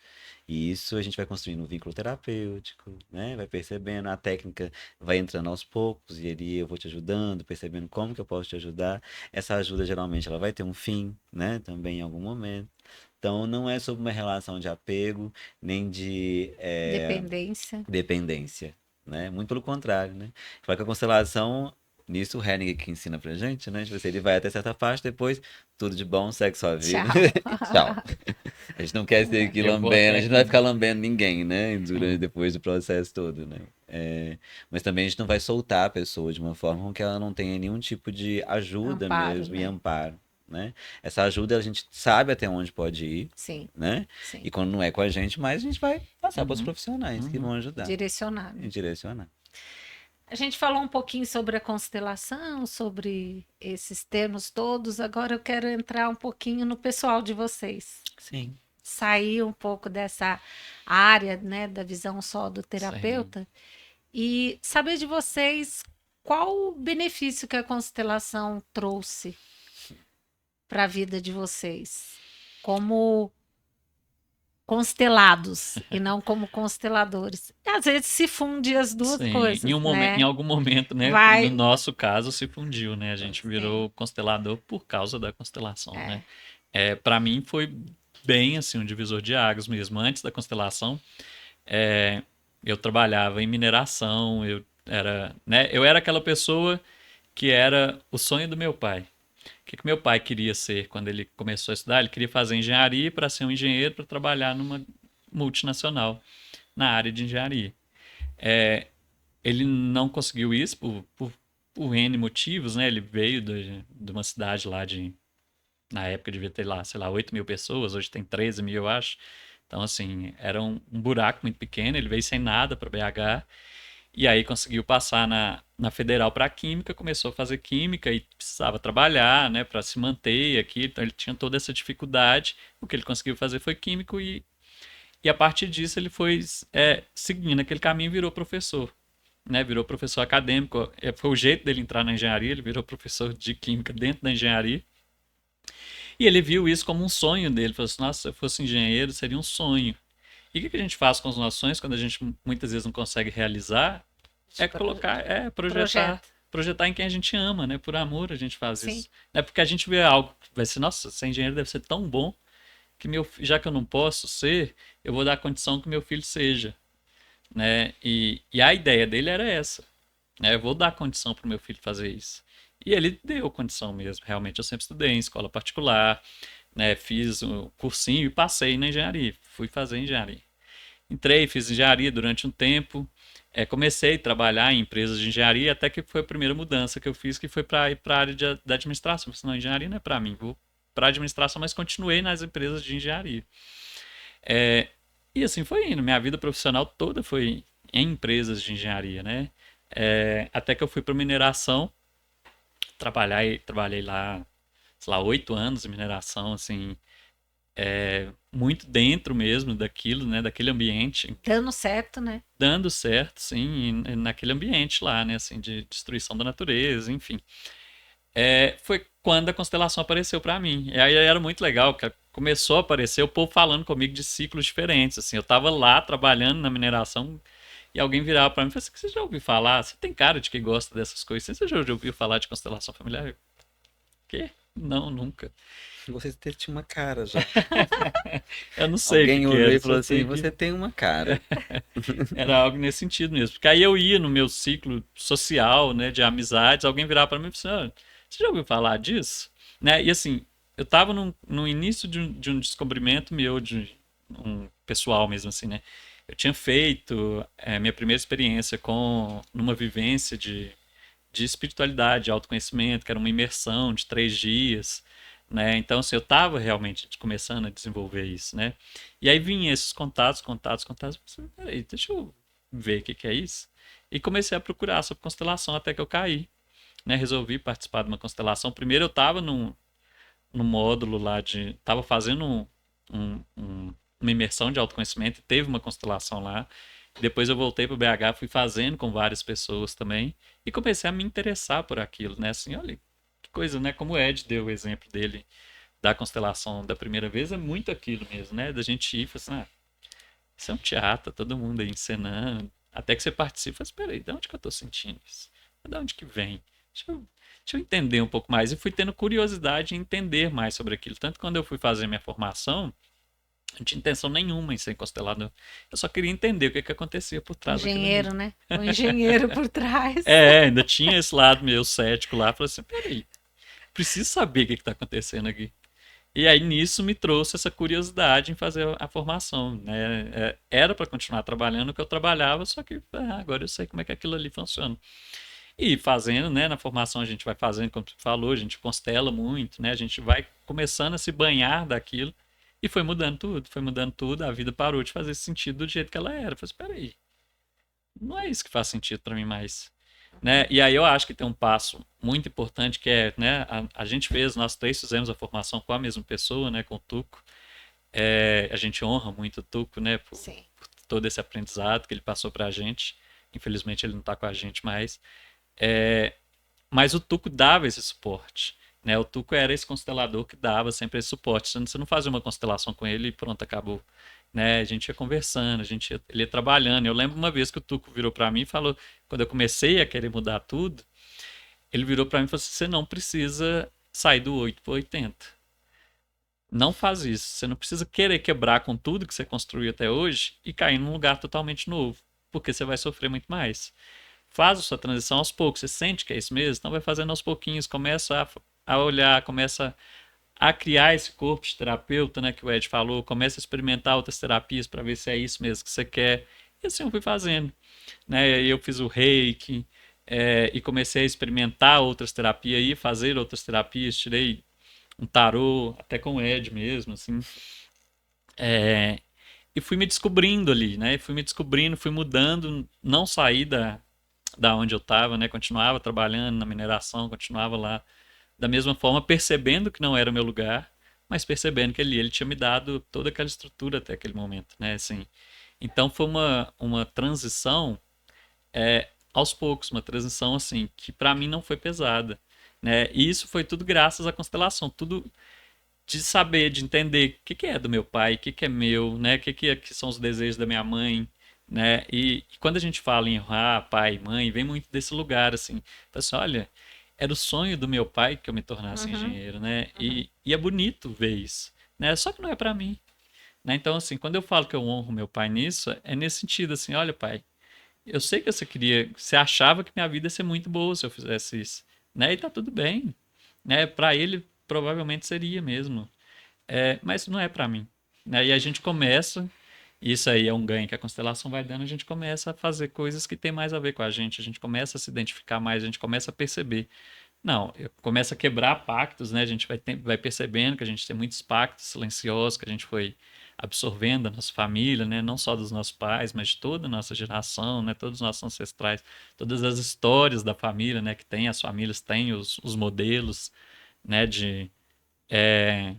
E isso a gente vai construindo um vínculo terapêutico, né? Vai percebendo, a técnica vai entrando aos poucos e ali eu vou te ajudando, percebendo como que eu posso te ajudar. Essa ajuda geralmente ela vai ter um fim, né? Também em algum momento. Então não é sobre uma relação de apego, nem de Dependência. dependência, né? Muito pelo contrário, né? Fala que a constelação, nisso o Henning que ensina pra gente, né? Tipo assim, ele vai até certa parte, depois tudo de bom, segue sua vida. Tchau. Tchau. A gente não quer ser aqui Eu vou lambendo, até a gente não vai aqui. ficar lambendo ninguém, né? Durante, Sim. depois do processo todo, né? Mas também a gente não vai soltar a pessoa de uma forma com que ela não tenha nenhum tipo de ajuda Amparo, mesmo e né? amparo, né? Essa ajuda a gente sabe até onde pode ir, Sim, né? sim. E quando não é com a gente, mais a gente vai passar para os Uhum. profissionais que Uhum. vão ajudar Direcionar, e né? direcionar. A gente falou um pouquinho sobre a constelação, sobre esses termos todos. Agora eu quero entrar um pouquinho no pessoal de vocês. Sim. Sair um pouco dessa área, né, da visão só do Sim. terapeuta e saber de vocês qual o benefício que a constelação trouxe para a vida de vocês, como constelados e não como consteladores. Às vezes se funde as duas Sim. coisas, Em né? algum momento, né? No Vai, nosso caso, se fundiu, né? A gente sim, virou constelador por causa da constelação, né? é, Para mim foi bem assim um divisor de águas mesmo. Antes da constelação, é, eu trabalhava em mineração, eu era aquela pessoa que era o sonho do meu pai. que meu pai queria ser quando ele começou a estudar? Ele queria fazer engenharia para ser um engenheiro para trabalhar numa multinacional na área de engenharia. É, ele não conseguiu isso por N motivos, né? Ele veio de uma cidade lá de, na época devia ter lá, sei lá, 8 mil pessoas, hoje tem 13 mil, eu acho. Então, assim, era um buraco muito pequeno, ele veio sem nada para BH, e aí conseguiu passar na Federal para Química, começou a fazer Química e precisava trabalhar, né, para se manter aqui, então ele tinha toda essa dificuldade. O que ele conseguiu fazer foi Químico e a partir disso ele foi seguindo aquele caminho e virou professor. Né, virou professor acadêmico, foi o jeito dele entrar na engenharia, ele virou professor de química dentro da engenharia, e ele viu isso como um sonho dele, falou assim, nossa, se eu fosse engenheiro seria um sonho. E o que a gente faz com os nossos sonhos quando a gente muitas vezes não consegue realizar? É colocar, projetar em quem a gente ama, né? Por amor a gente faz Sim. isso. Não é porque a gente vê algo, vai ser, nossa, ser engenheiro deve ser tão bom que já que eu não posso ser, eu vou dar a condição que meu filho seja, né? E a ideia dele era essa, né? Eu vou dar condição para o meu filho fazer isso. E ele deu condição mesmo. Realmente eu sempre estudei em escola particular, né? Fiz um cursinho e passei na engenharia. Fui fazer engenharia. Entrei, fiz engenharia durante um tempo. Comecei a trabalhar em empresas de engenharia, até que foi a primeira mudança que eu fiz, que foi para ir para a área da administração. Eu falei, não, engenharia não é para mim, vou para a administração, mas continuei nas empresas de engenharia. É, e assim foi indo. Minha vida profissional toda foi em empresas de engenharia, né? Até que eu fui para mineração, trabalhei lá, sei lá, 8 anos em mineração, assim, muito dentro mesmo daquilo, né? Daquele ambiente, Dando certo, né? dando certo, sim, naquele ambiente lá, né? Assim, de destruição da natureza, enfim. Foi quando a constelação apareceu para mim. E aí era muito legal, que começou a aparecer o povo falando comigo de ciclos diferentes. Assim, eu tava lá trabalhando na mineração e alguém virava para mim e falou assim: você já ouviu falar? Você tem cara de que gosta dessas coisas. Você já ouviu falar de constelação familiar? Eu, quê? Não, nunca. Você tinha uma cara já. Eu não sei o que Alguém que olhou era, e só falou assim: sei que você tem uma cara. era algo nesse sentido mesmo. Porque aí eu ia no meu ciclo social, né, de amizades, alguém virava para mim e falava assim: você já ouviu falar disso? Né? E assim, eu estava no início de um descobrimento meu, de um pessoal mesmo assim, né? Eu tinha feito minha primeira experiência numa vivência de espiritualidade, de autoconhecimento, que era uma imersão de 3 dias, né? Então, assim, eu estava realmente começando a desenvolver isso, né? E aí vinha esses contatos. Eu pensei, peraí, deixa eu ver o que que é isso. E comecei a procurar sobre constelação até que eu caí, né? Resolvi participar de uma constelação. Primeiro eu estava num módulo lá estava fazendo uma imersão de autoconhecimento e teve uma constelação lá. Depois eu voltei para o BH, fui fazendo com várias pessoas também e comecei a me interessar por aquilo, né? Assim, olha que coisa, né? Como o Ed deu o exemplo dele da constelação da primeira vez, é muito aquilo mesmo, né? Da gente ir e falar assim, isso é um teatro, todo mundo aí encenando. Até que você participa, espera aí, de onde que eu tô sentindo isso? De onde que vem? Deixa eu entender um pouco mais. E fui tendo curiosidade em entender mais sobre aquilo. Tanto que quando eu fui fazer minha formação, não tinha intenção nenhuma em ser constelador. Eu só queria entender o que que acontecia por trás daquilo ali. Engenheiro, né? O engenheiro por trás. Ainda tinha esse lado meu cético lá. Falei assim, peraí, preciso saber o que está acontecendo aqui. E aí nisso me trouxe essa curiosidade em fazer a formação, né? Era para continuar trabalhando o que eu trabalhava, só que agora eu sei como é que aquilo ali funciona. E fazendo, né, na formação a gente vai fazendo, como você falou, a gente constela muito, né? A gente vai começando a se banhar daquilo e foi mudando tudo, a vida parou de fazer sentido do jeito que ela era. Eu falei, espera aí, não é isso que faz sentido para mim mais, né? E aí eu acho que tem um passo muito importante que é, né, a gente fez, nós três fizemos a formação com a mesma pessoa, né, com o Tuco. A gente honra muito o Tuco, né, Sim. por todo esse aprendizado que ele passou para a gente. Infelizmente ele não está com a gente mais. É, mas o Tuco dava esse suporte, né? O Tuco era esse constelador que dava sempre esse suporte. Você não fazia uma constelação com ele e pronto, acabou. Né? A gente ia conversando, ele ia trabalhando. Eu lembro uma vez que o Tuco virou para mim e falou, quando eu comecei a querer mudar tudo, ele virou para mim e falou assim, você não precisa sair do 8 para 80. Não faz isso. Você não precisa querer quebrar com tudo que você construiu até hoje e cair num lugar totalmente novo, porque você vai sofrer muito mais. Faz a sua transição aos poucos. Você sente que é isso mesmo? Então vai fazendo aos pouquinhos. Começa a a olhar, começa a criar esse corpo de terapeuta, né, que o Ed falou, começa a experimentar outras terapias para ver se é isso mesmo que você quer. E assim eu fui fazendo, né? Eu fiz o Reiki, e comecei a experimentar outras terapias e fazer outras terapias, tirei um tarô, até com o Ed mesmo, assim. É, e fui me descobrindo ali, né? Fui me descobrindo, fui mudando, não saí da onde eu estava, né? Continuava trabalhando na mineração, continuava lá da mesma forma, percebendo que não era o meu lugar, mas percebendo que ali ele tinha me dado toda aquela estrutura até aquele momento, né? Assim, então foi uma transição aos poucos, uma transição assim que para mim não foi pesada, né? E isso foi tudo graças à constelação, tudo de saber, de entender o que, que é do meu pai, o que, que é meu, né? O que, que são os desejos da minha mãe, né? E quando a gente fala em honrar pai, mãe, vem muito desse lugar assim. Então, assim, olha, era o sonho do meu pai que eu me tornasse Uhum, engenheiro, né? uhum. E é bonito ver isso, né? Só que não é para mim, né? Então, assim, quando eu falo que eu honro meu pai nisso, é nesse sentido, assim, olha, pai, eu sei que você queria, você achava que minha vida ia ser muito boa se eu fizesse isso, né? E tá tudo bem, né? Para ele provavelmente seria mesmo, mas não é para mim, né? E a gente começa, isso aí é um ganho que a constelação vai dando, a gente começa a fazer coisas que tem mais a ver com a gente começa a se identificar mais, a gente começa a perceber. Não, eu começo a quebrar pactos, né? A gente vai percebendo que a gente tem muitos pactos silenciosos que a gente foi absorvendo da nossa família, né? Não só dos nossos pais, mas de toda a nossa geração, né? Todos os nossos ancestrais, todas as histórias da família, né? Que tem, as famílias têm os modelos, né? É,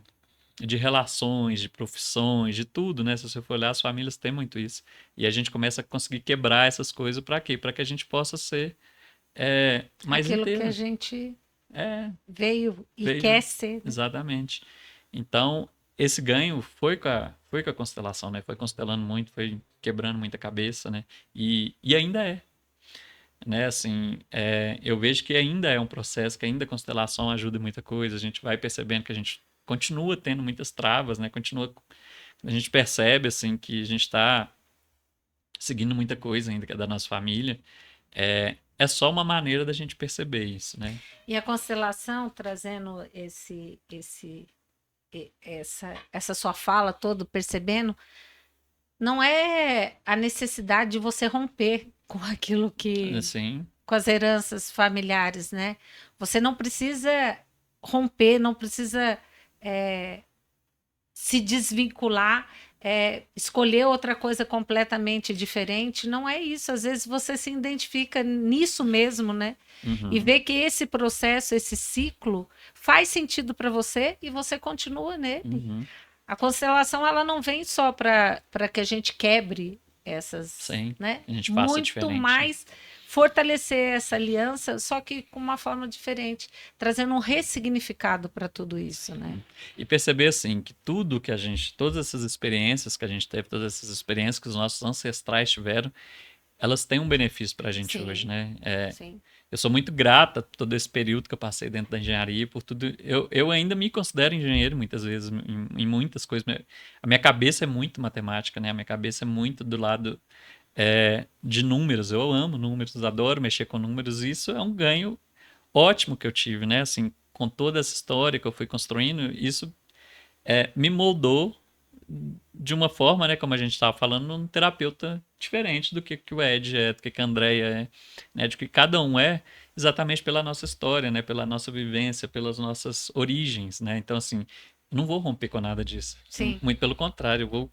de relações, de profissões, de tudo, né? Se você for olhar, as famílias têm muito isso. E a gente começa a conseguir quebrar essas coisas para quê? Para que a gente possa ser mais Aquilo que a inteiro. gente É, veio e quer veio. ser, né? Exatamente. Então, esse ganho foi com a constelação, né? Foi constelando muito, foi quebrando muita cabeça, né? E ainda é, né? Assim, eu vejo que ainda é um processo, que ainda a constelação ajuda em muita coisa. A gente vai percebendo que a gente continua tendo muitas travas, né? A gente percebe, assim, que a gente está seguindo muita coisa ainda que é da nossa família. É só uma maneira da gente perceber isso, né? E a constelação trazendo essa sua fala toda, percebendo, não é a necessidade de você romper com aquilo que, Assim, com as heranças familiares, né? Você não precisa romper, não precisa é, se desvincular, escolher outra coisa completamente diferente. Não é isso. Às vezes você se identifica nisso mesmo, né? E uhum, vê que esse processo, esse ciclo, faz sentido para você e você continua nele. uhum, A constelação ela não vem só para que a gente quebre essas, sim. né? A gente faça Muito diferente. mais fortalecer essa aliança, só que com uma forma diferente, trazendo um ressignificado para tudo isso, né? E perceber assim que tudo que a gente, todas essas experiências que a gente teve, todas essas experiências que os nossos ancestrais tiveram, elas têm um benefício para a gente hoje, Sim, né? sim. Eu sou muito grata por todo esse período que eu passei dentro da engenharia, por tudo. Eu ainda me considero engenheiro muitas vezes, em muitas coisas. A minha cabeça é muito matemática, né? A minha cabeça é muito do lado de números. Eu amo números, adoro mexer com números. E isso é um ganho ótimo que eu tive, né? Assim, com toda essa história que eu fui construindo, isso me moldou de uma forma, né, como a gente estava falando, um terapeuta diferente do que o Ed é, do que a Andrea é, né, de que cada um é exatamente pela nossa história, né, pela nossa vivência, pelas nossas origens, né? Então, assim, eu não vou romper com nada disso. Sim. Muito pelo contrário, eu vou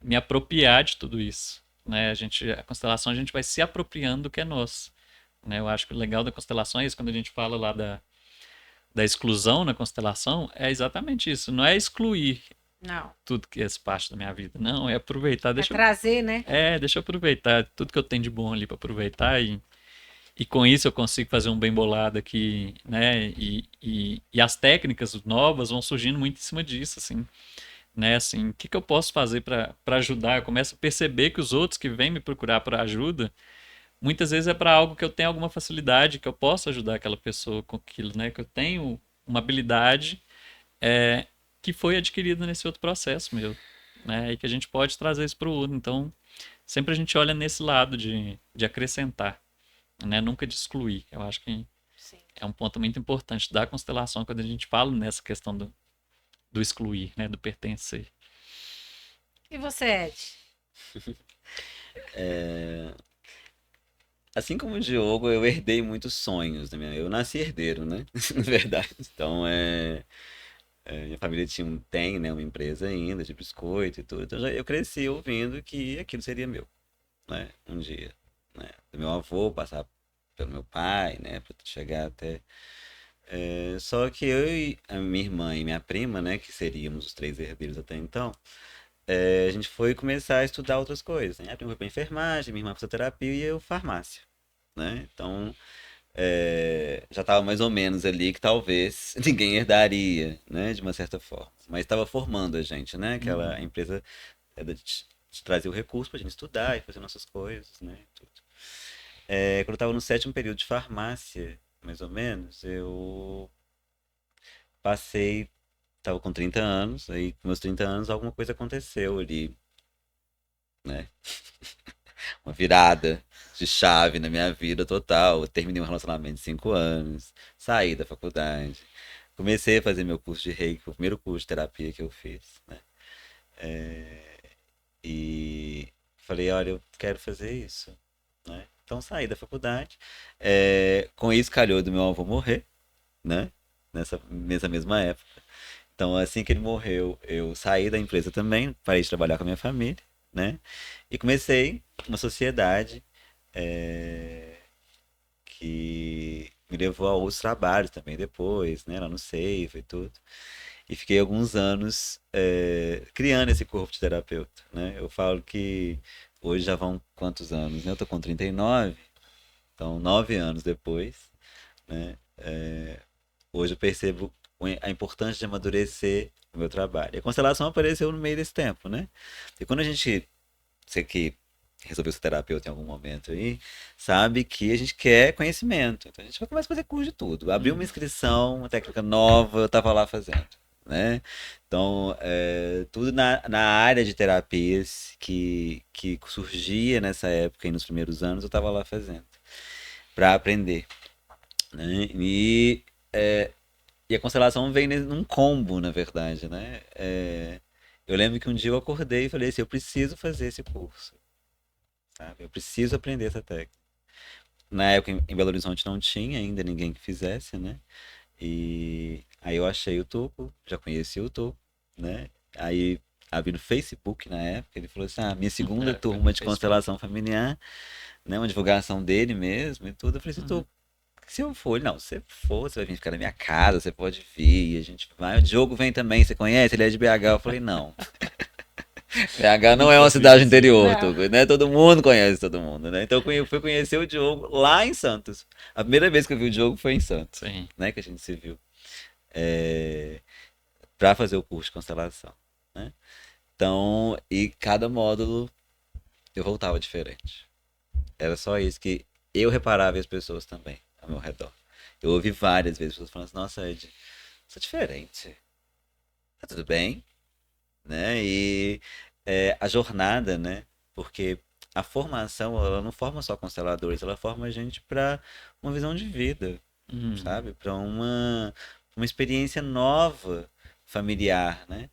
me apropriar de tudo isso, né? A constelação a gente vai se apropriando do que é nosso, né? Eu acho que o legal da constelação é isso, quando a gente fala lá da exclusão na constelação, é exatamente isso. Não é excluir Não. tudo que é parte da minha vida. Não, é aproveitar. É trazer, né? Deixa eu aproveitar tudo que eu tenho de bom ali para aproveitar e com isso eu consigo fazer um bem bolado aqui, né? E as técnicas novas vão surgindo muito em cima disso, assim, né? Assim, o que que eu posso fazer para ajudar? Eu começo a perceber que os outros que vêm me procurar para ajuda, muitas vezes é para algo que eu tenho alguma facilidade, que eu posso ajudar aquela pessoa com aquilo, né? Que eu tenho uma habilidade é, que foi adquirida nesse outro processo meu, né? E que a gente pode trazer isso para o outro. Então, sempre a gente olha nesse lado de acrescentar, né? Nunca de excluir. Eu acho que Sim. É um ponto muito importante da constelação quando a gente fala nessa questão do excluir, né? Do pertencer. E você, Ed? Assim como o Diogo, eu herdei muitos sonhos. Eu nasci herdeiro, né? Na verdade. Então, minha família tem, né, uma empresa ainda de biscoito e tudo. Então, eu cresci ouvindo que aquilo seria meu, né? Um dia, né? Do meu avô, passar pelo meu pai, né? Para chegar até... só que eu e a minha irmã e minha prima, né? Que seríamos os três herdeiros até então, a gente foi começar a estudar outras coisas, né? A prima foi para enfermagem, minha irmã para fisioterapia e eu farmácia, né? Então, já estava mais ou menos ali que talvez ninguém herdaria, né? De uma certa forma. Mas estava formando a gente, né? Aquela Uhum. empresa de trazer o recurso para a gente estudar e fazer nossas coisas, né? Tudo. Quando eu estava no sétimo período de farmácia, mais ou menos, eu passei, estava com 30 anos, aí com meus 30 anos alguma coisa aconteceu ali, né? Uma virada de chave na minha vida total. Eu terminei um relacionamento de 5 anos, saí da faculdade, comecei a fazer meu curso de Reiki, foi o primeiro curso de terapia que eu fiz, né? E falei, olha, eu quero fazer isso, né? Então saí da faculdade. Com isso calhou do meu avô morrer, né? Nessa mesma época. Então assim que ele morreu, eu saí da empresa também, parei de trabalhar com a minha família, né? E comecei uma sociedade é, que me levou a outros trabalhos também depois, né? Lá no Seiva e tudo. E fiquei alguns anos criando esse corpo de terapeuta, né? Eu falo que hoje já vão quantos anos, né? Eu tô com 39, então 9 anos depois, né? Hoje eu percebo a importância de amadurecer o meu trabalho. E a constelação apareceu no meio desse tempo, né? E quando a gente, você que resolveu ser terapeuta em algum momento aí, sabe que a gente quer conhecimento. Então a gente vai começar a fazer curso de tudo. Abrir uma inscrição, uma técnica nova, eu tava lá fazendo, né? Então, tudo na área de terapias que surgia nessa época e nos primeiros anos, eu tava lá fazendo, para aprender, né? E a constelação vem num combo, na verdade, né? Eu lembro que um dia eu acordei e falei assim, eu preciso fazer esse curso, sabe? Eu preciso aprender essa técnica. Na época em Belo Horizonte não tinha ainda ninguém que fizesse, né? E aí eu achei o Tuco, já conheci o Tuco, né? Aí abri no Facebook na época, ele falou assim, minha segunda Foi no turma de Facebook. constelação familiar, né? Uma divulgação dele mesmo e tudo. Eu falei assim, Uhum. Tuco, se eu for, ele, não, se você for, você vai vir ficar na minha casa, você pode vir, e a gente vai. O Diogo vem também, você conhece? Ele é de BH. Eu falei, não. BH não é uma Nunca vi cidade dizer. interior, Não. Tuco, né? Todo mundo conhece todo mundo, né? Então eu fui conhecer o Diogo lá em Santos. A primeira vez que eu vi o Diogo foi em Santos, Sim. né? Que a gente se viu. É, para fazer o curso de constelação, né? Então, e cada módulo eu voltava diferente. Era só isso que eu reparava e as pessoas também ao meu redor. Eu ouvi várias vezes pessoas falando assim, nossa, Ed, isso é diferente. Tá tudo bem, né? E a jornada, né? Porque a formação, ela não forma só consteladores, ela forma a gente para uma visão de vida, Uhum. sabe? Para uma experiência nova familiar, né?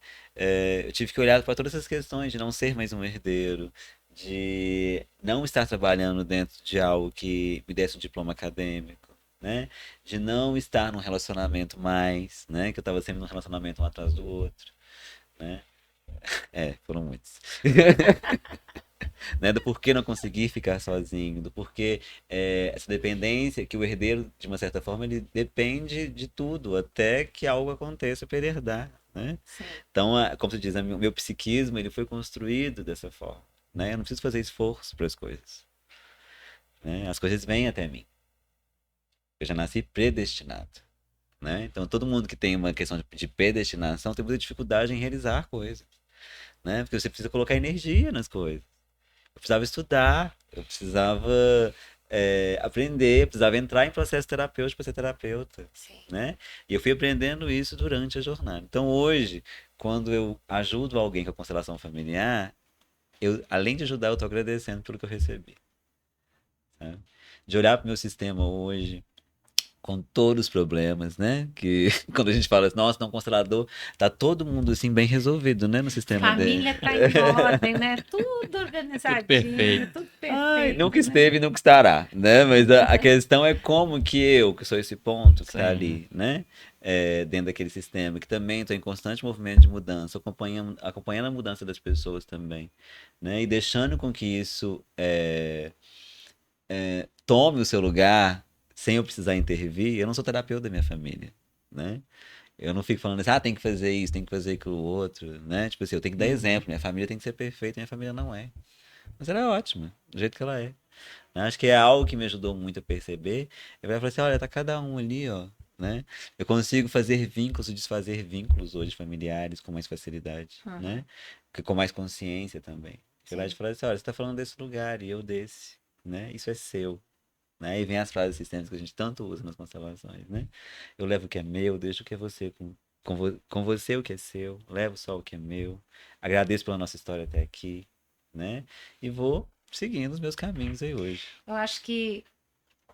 Eu tive que olhar para todas essas questões de não ser mais um herdeiro, de não estar trabalhando dentro de algo que me desse um diploma acadêmico, né? De não estar num relacionamento mais, né? Que eu estava sempre num relacionamento um atrás do outro, né? Foram muitos. Né, do porquê não conseguir ficar sozinho, do porquê essa dependência que o herdeiro, de uma certa forma, ele depende de tudo, até que algo aconteça para ele herdar, né? Sim. Então, como tu diz, o meu psiquismo ele foi construído dessa forma, né? Eu não preciso fazer esforço para as coisas, né? As coisas vêm até mim. Eu já nasci predestinado, né? Então, todo mundo que tem uma questão de predestinação tem muita dificuldade em realizar coisas, né? Porque você precisa colocar energia nas coisas. Eu precisava estudar, eu precisava aprender, eu precisava entrar em processo terapêutico para ser terapeuta, Sim. né? E eu fui aprendendo isso durante a jornada. Então hoje, quando eu ajudo alguém com a constelação familiar, além de ajudar, eu estou agradecendo pelo que eu recebi, sabe? De olhar para o meu sistema hoje, com todos os problemas, né? Que quando a gente fala assim, nossa, não, constelador, tá todo mundo assim bem resolvido, né? No sistema dele. Família tá em ordem, né? Tudo Tudo organizadinho, perfeito. tudo Ai, perfeito, nunca né? esteve e nunca estará, né? Mas a questão é como que eu, que sou esse ponto que tá Sim. ali, né? Dentro daquele sistema, que também estou em constante movimento de mudança, acompanhando a mudança das pessoas também, né? E deixando com que isso tome o seu lugar sem eu precisar intervir. Eu não sou terapeuta da minha família, né? Eu não fico falando assim, tem que fazer isso, tem que fazer aquilo outro, né? Tipo assim, eu tenho que dar exemplo. Minha família tem que ser perfeita, minha família não é. Mas ela é ótima, do jeito que ela é. Eu acho que é algo que me ajudou muito a perceber. Eu vai falar assim, olha, tá cada um ali, ó, né? Eu consigo fazer vínculos e desfazer vínculos hoje familiares com mais facilidade, Uhum, né? Com mais consciência também. Você vai sim. te falar assim, olha, você tá falando desse lugar e eu desse, né? Isso é seu. Né? E vem as frases sistêmicas que a gente tanto usa nas constelações, né? Eu levo o que é meu, deixo o que é você com você o que é seu, levo só o que é meu, agradeço pela nossa história até aqui, né? E vou seguindo os meus caminhos aí hoje. Eu acho que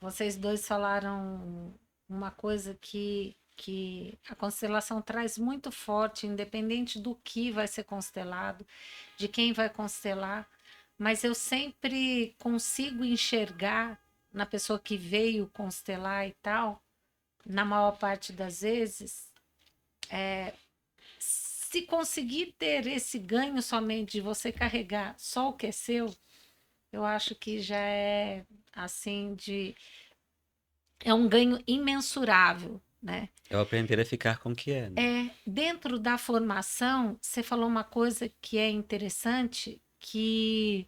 vocês dois falaram uma coisa que a constelação traz muito forte, independente do que vai ser constelado, de quem vai constelar, mas eu sempre consigo enxergar na pessoa que veio constelar e tal, na maior parte das vezes, se conseguir ter esse ganho somente de você carregar só o que é seu, eu acho que já é assim de é um ganho imensurável, né? É o aprender a ficar com o que é, né? Dentro da formação, você falou uma coisa que é interessante, que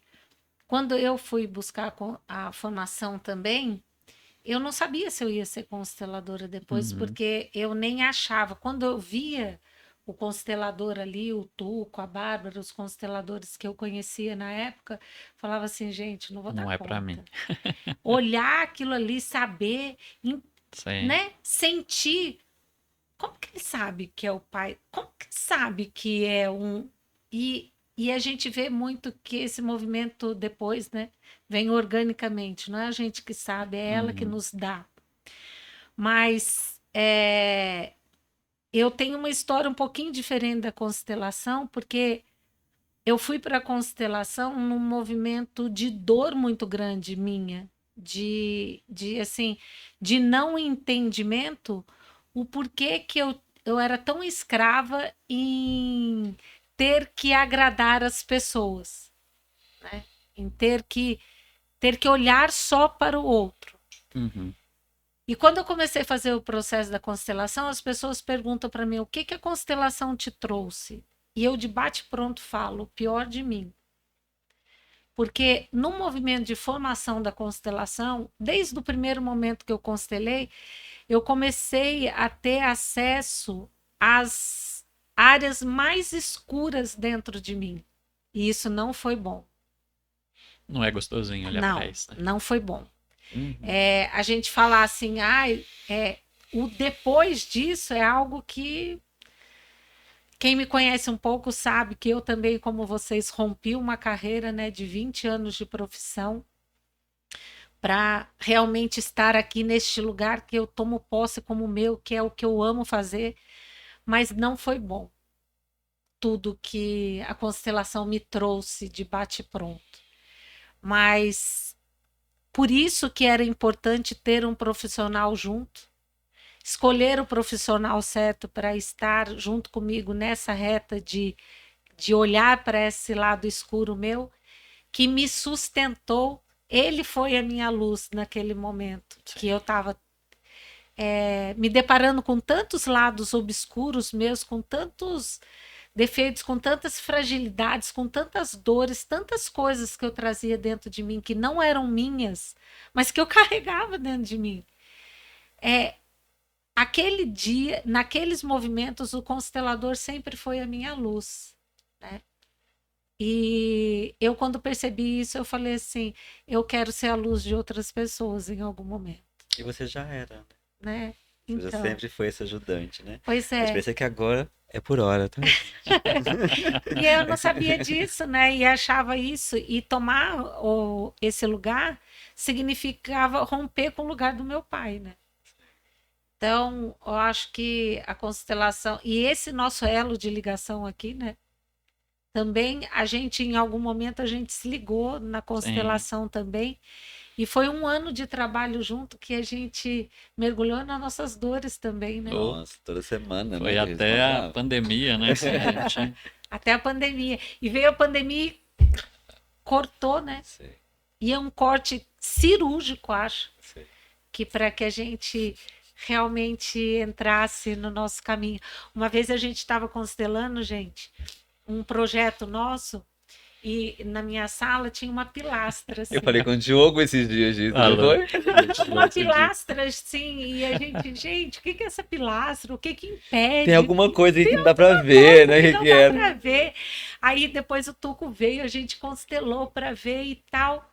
quando eu fui buscar a formação também, eu não sabia se eu ia ser consteladora depois, Uhum. porque eu nem achava. Quando eu via o constelador ali, o Tuco, a Bárbara, os consteladores que eu conhecia na época, falava assim, gente, não vou dar Não é pra mim. conta. Olhar aquilo ali, saber, Sim. né? Sentir. Como que ele sabe que é o pai? Como que sabe que é um. E a gente vê muito que esse movimento depois, né, vem organicamente, não é a gente que sabe, é ela que Uhum. nos dá. Mas eu tenho uma história um pouquinho diferente da constelação, porque eu fui para a constelação num movimento de dor muito grande minha, assim, de não entendimento, o porquê que eu era tão escrava em ter que agradar as pessoas, né? Em ter que olhar só para o outro. Uhum. E quando eu comecei a fazer o processo da constelação, as pessoas perguntam para mim o que que a constelação te trouxe. E eu de bate pronto falo o pior de mim. Porque no movimento de formação da constelação, desde o primeiro momento que eu constelei, eu comecei a ter acesso às áreas mais escuras dentro de mim. E isso não foi bom. Não é gostosinho olhar pra Não, isso, né? não foi bom. Uhum. A gente falar assim, o depois disso é algo que quem me conhece um pouco sabe que eu também, como vocês, rompi uma carreira, né, de 20 anos de profissão para realmente estar aqui neste lugar que eu tomo posse como meu, que é o que eu amo fazer, mas não foi bom tudo que a constelação me trouxe de bate-pronto. Mas por isso que era importante ter um profissional junto, escolher o profissional certo para estar junto comigo nessa reta de olhar para esse lado escuro meu, que me sustentou. Ele foi a minha luz naquele momento, que eu estava me deparando com tantos lados obscuros meus, com tantos defeitos, com tantas fragilidades, com tantas dores, tantas coisas que eu trazia dentro de mim que não eram minhas, mas que eu carregava dentro de mim. Aquele dia, naqueles movimentos, o constelador sempre foi a minha luz, né? E eu, quando percebi isso, eu falei assim: eu quero ser a luz de outras pessoas em algum momento, E você já era, né? você já Então, sempre foi esse ajudante, né? pois A é. diferença é que agora é por hora, tá? E eu não sabia disso, né? E achava isso. E tomar esse lugar significava romper com o lugar do meu pai, né? Então, eu acho que a constelação e esse nosso elo de ligação aqui, né? Também a gente, em algum momento, a gente se ligou na Sim. constelação também. E foi um ano de trabalho junto que a gente mergulhou nas nossas dores também, né? Oh, Nossa, toda semana, né? foi Que a gente se até a encontrava. pandemia, né? Que a gente... Até a pandemia. E veio a pandemia e cortou, né? Sei, E é um corte cirúrgico, acho, sei. que para que a gente realmente entrasse no nosso caminho. Uma vez a gente estava constelando, gente, um projeto nosso, e na minha sala tinha uma pilastra, Eu assim. falei com o Diogo esses dias disso, não Alô. foi? Uma pilastra, assim, e a gente, o que que é essa pilastra? O que que impede? Tem alguma coisa aí que não dá pra ver, né? Que Que não que dá era? para ver. Aí depois o Tuco veio, a gente constelou para ver e tal.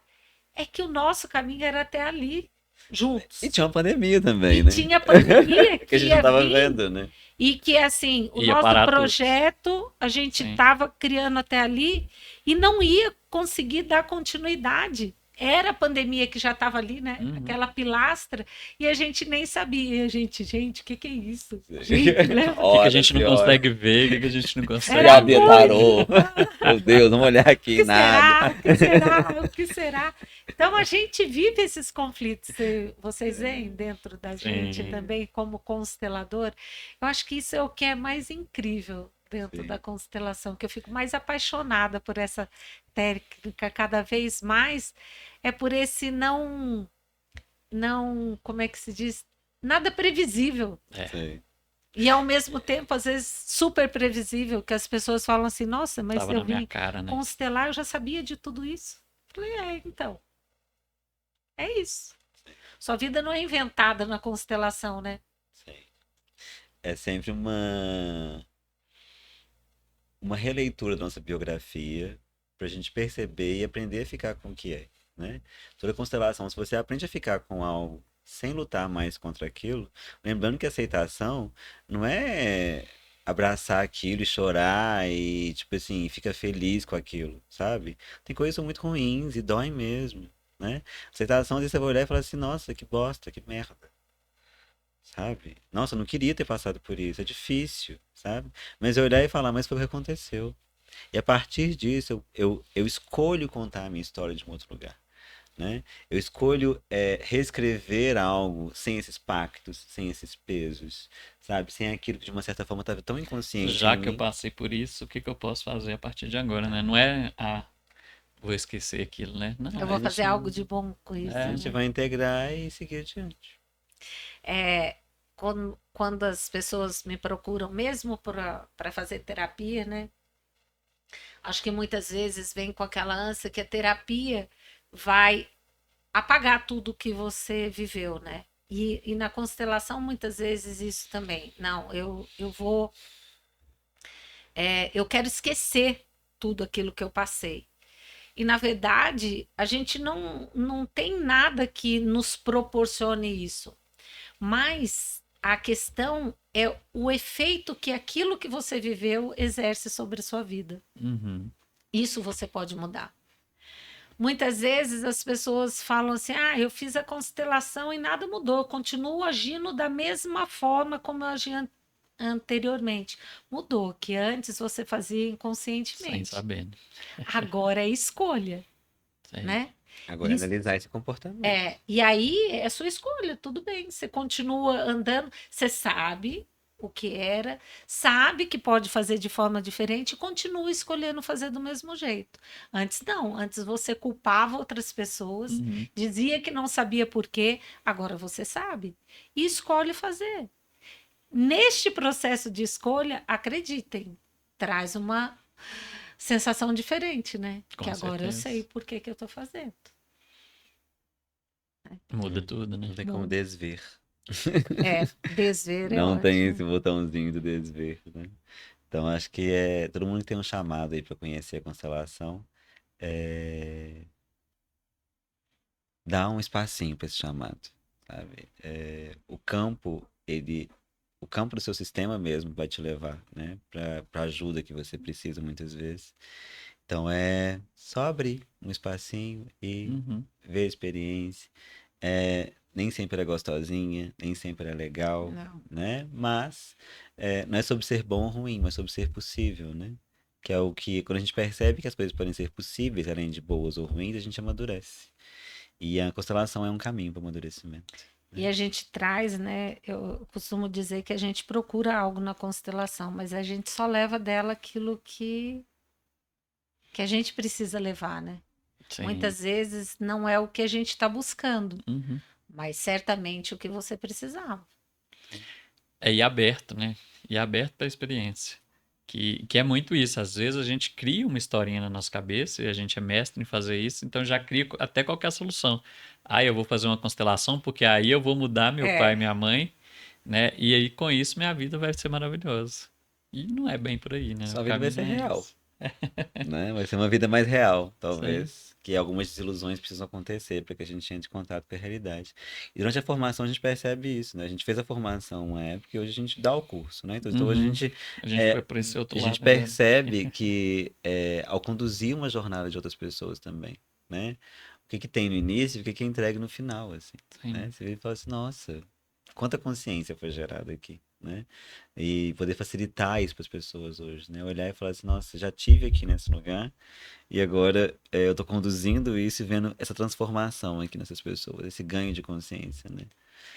É que o nosso caminho era até ali, juntos. E tinha uma pandemia também, E né? tinha pandemia Que a gente ia não tava vir, vendo, né? e que assim, o Ia nosso parar tudo. projeto a gente Sim. estava criando até ali e não ia conseguir dar continuidade. Era a pandemia que já estava ali, né? Uhum. Aquela pilastra, e a gente nem sabia. A gente, o que que é isso? Gente, né? O que a gente não consegue ver, o que a gente não consegue Era Já abria muito. tarô. Meu Deus, vamos olhar O aqui, que nada. será? O que será? O que será? Então a gente vive esses conflitos. Vocês veem dentro da gente Sim. também como constelador. Eu acho que isso é o que é mais incrível dentro Sim. da constelação, que eu fico mais apaixonada por essa técnica cada vez mais, é por esse não, como é que se diz? Nada previsível. Sei. E ao mesmo tempo, às vezes, super previsível, que as pessoas falam assim, nossa, mas Tava eu na minha vim cara, né? constelar, eu já sabia de tudo isso. Falei, então, é isso. Sua vida não é inventada na constelação, né? Sei. É sempre uma releitura da nossa biografia pra gente perceber e aprender a ficar com o que é, né? Toda constelação, se você aprende a ficar com algo sem lutar mais contra aquilo, lembrando que aceitação não é abraçar aquilo e chorar e, tipo assim, fica feliz com aquilo, sabe? Tem coisas que são muito ruins e dói mesmo, né? Aceitação, às vezes você vai olhar e falar assim, nossa, que bosta, que merda. Sabe? Nossa, eu não queria ter passado por isso, é difícil, sabe? Mas eu olhar e falar, mas foi o que aconteceu. E a partir disso, eu escolho contar a minha história de um outro lugar, né? Eu escolho reescrever algo sem esses pactos, sem esses pesos, sabe? Sem aquilo que de uma certa forma estava tão inconsciente Já em que eu mim. passei por isso, o que que eu posso fazer a partir de agora, né? Não é, vou esquecer aquilo, né? Não, Eu a vou fazer gente, algo de bom com isso, A gente né? vai integrar e seguir adiante. Quando as pessoas me procuram, mesmo para fazer terapia, né? Acho que muitas vezes vem com aquela ânsia que a terapia vai apagar tudo que você viveu, né? E na constelação, muitas vezes, isso também. Não, eu vou. Eu quero esquecer tudo aquilo que eu passei. E, na verdade, a gente não tem nada que nos proporcione isso. Mas a questão é o efeito que aquilo que você viveu exerce sobre a sua vida. Uhum. Isso você pode mudar. Muitas vezes as pessoas falam assim: eu fiz a constelação e nada mudou, eu continuo agindo da mesma forma como eu agia anteriormente. Mudou, que antes você fazia Sem inconscientemente. saber, né? Agora é escolha, Sei. né? Agora, Isso, analisar esse comportamento. e aí é sua escolha, tudo bem. Você continua andando, você sabe o que era, sabe que pode fazer de forma diferente e continua escolhendo fazer do mesmo jeito. Antes não, antes você culpava outras pessoas, Uhum. dizia que não sabia por quê, agora você sabe e escolhe fazer. Neste processo de escolha, acreditem, traz uma sensação diferente, né? Com Que agora eu certeza. sei por que que eu tô fazendo. Muda tudo, né? Não tem como Muda. desver. Desver é Não tem esse ótimo. botãozinho do desver, né? Então acho que todo mundo tem um chamado aí para conhecer a constelação. Dá um espacinho para esse chamado, sabe? O campo do seu sistema mesmo vai te levar, né? Para ajuda que você precisa muitas vezes. Então só abrir um espacinho e Uhum. ver a experiência. nem sempre é gostosinha, nem sempre é legal, Não. né? Mas não é sobre ser bom ou ruim, mas sobre ser possível, né? Que é o que, quando a gente percebe que as coisas podem ser possíveis, além de boas ou ruins, a gente amadurece. E a constelação é um caminho para o amadurecimento. E a gente traz, né? Eu costumo dizer que a gente procura algo na constelação, mas a gente só leva dela aquilo que a gente precisa levar, né? Sim. Muitas vezes não é o que a gente está buscando, Uhum. mas certamente o que você precisava. É ir aberto, né? Ir aberto para a experiência. Que é muito isso. Às vezes a gente cria uma historinha na nossa cabeça e a gente é mestre em fazer isso, então já cria até qualquer solução. Ah, eu vou fazer uma constelação porque aí eu vou mudar meu pai e minha mãe, né? E aí com isso minha vida vai ser maravilhosa. E não é bem por aí, né? Sua O vida vai caminho ser não é real, esse. né? Vai ser uma vida mais real, Sim. talvez. Que algumas desilusões precisam acontecer para que a gente entre em contato com a realidade. E durante a formação a gente percebe isso, né? A gente fez a formação uma época e hoje a gente dá o curso, né? Então hoje Uhum. A gente foi por esse outro a gente lado agora. percebe que ao conduzir uma jornada de outras pessoas também, né? O que que tem no início e o que que é entregue no final, assim, né? Sim. Você vê e fala assim, nossa, quanta consciência foi gerada aqui, né? E poder facilitar isso para as pessoas hoje, né? Olhar e falar assim, nossa, já tive aqui nesse lugar e agora eu tô conduzindo isso e vendo essa transformação aqui nessas pessoas, esse ganho de consciência, né?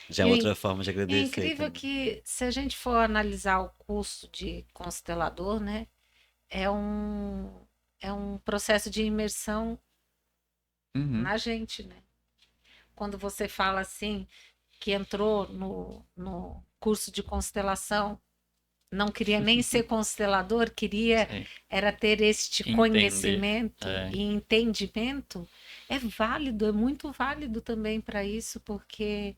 Já é E outra forma de é agradecer incrível também. que, se a gente for analisar o curso de constelador, né, é um, é um processo de imersão Uhum. na gente, né? Quando você fala assim, que entrou no curso de constelação, não queria nem ser constelador, queria Sim. era ter este Entender. conhecimento É. e entendimento, é válido, é muito válido também para isso, porque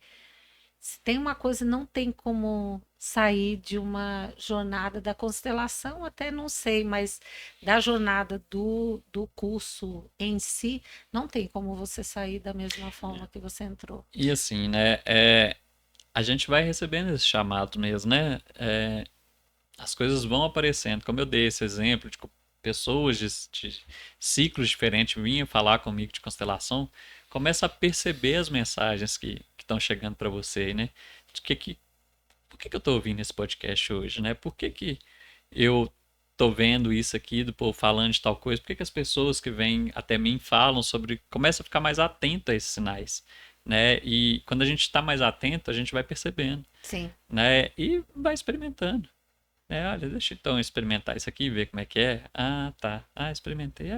se tem uma coisa, não tem como sair de uma jornada da constelação, até não sei, mas da jornada do curso em si, não tem como você sair da mesma forma que você entrou. E assim, né? A gente vai recebendo esse chamado mesmo, né? As coisas vão aparecendo. Como eu dei esse exemplo de pessoas de ciclos diferentes vinham falar comigo de constelação, começa a perceber as mensagens que estão chegando para você, né? De por que eu estou ouvindo esse podcast hoje, né? Por que eu tô vendo isso aqui do povo falando de tal coisa? Por que as pessoas que vêm até mim falam sobre... Começa a ficar mais atento a esses sinais, né? E quando a gente está mais atento, a gente vai percebendo, Sim. né? E vai experimentando. Olha, deixa eu então experimentar isso aqui, ver como é que é. Ah, tá. Ah, experimentei.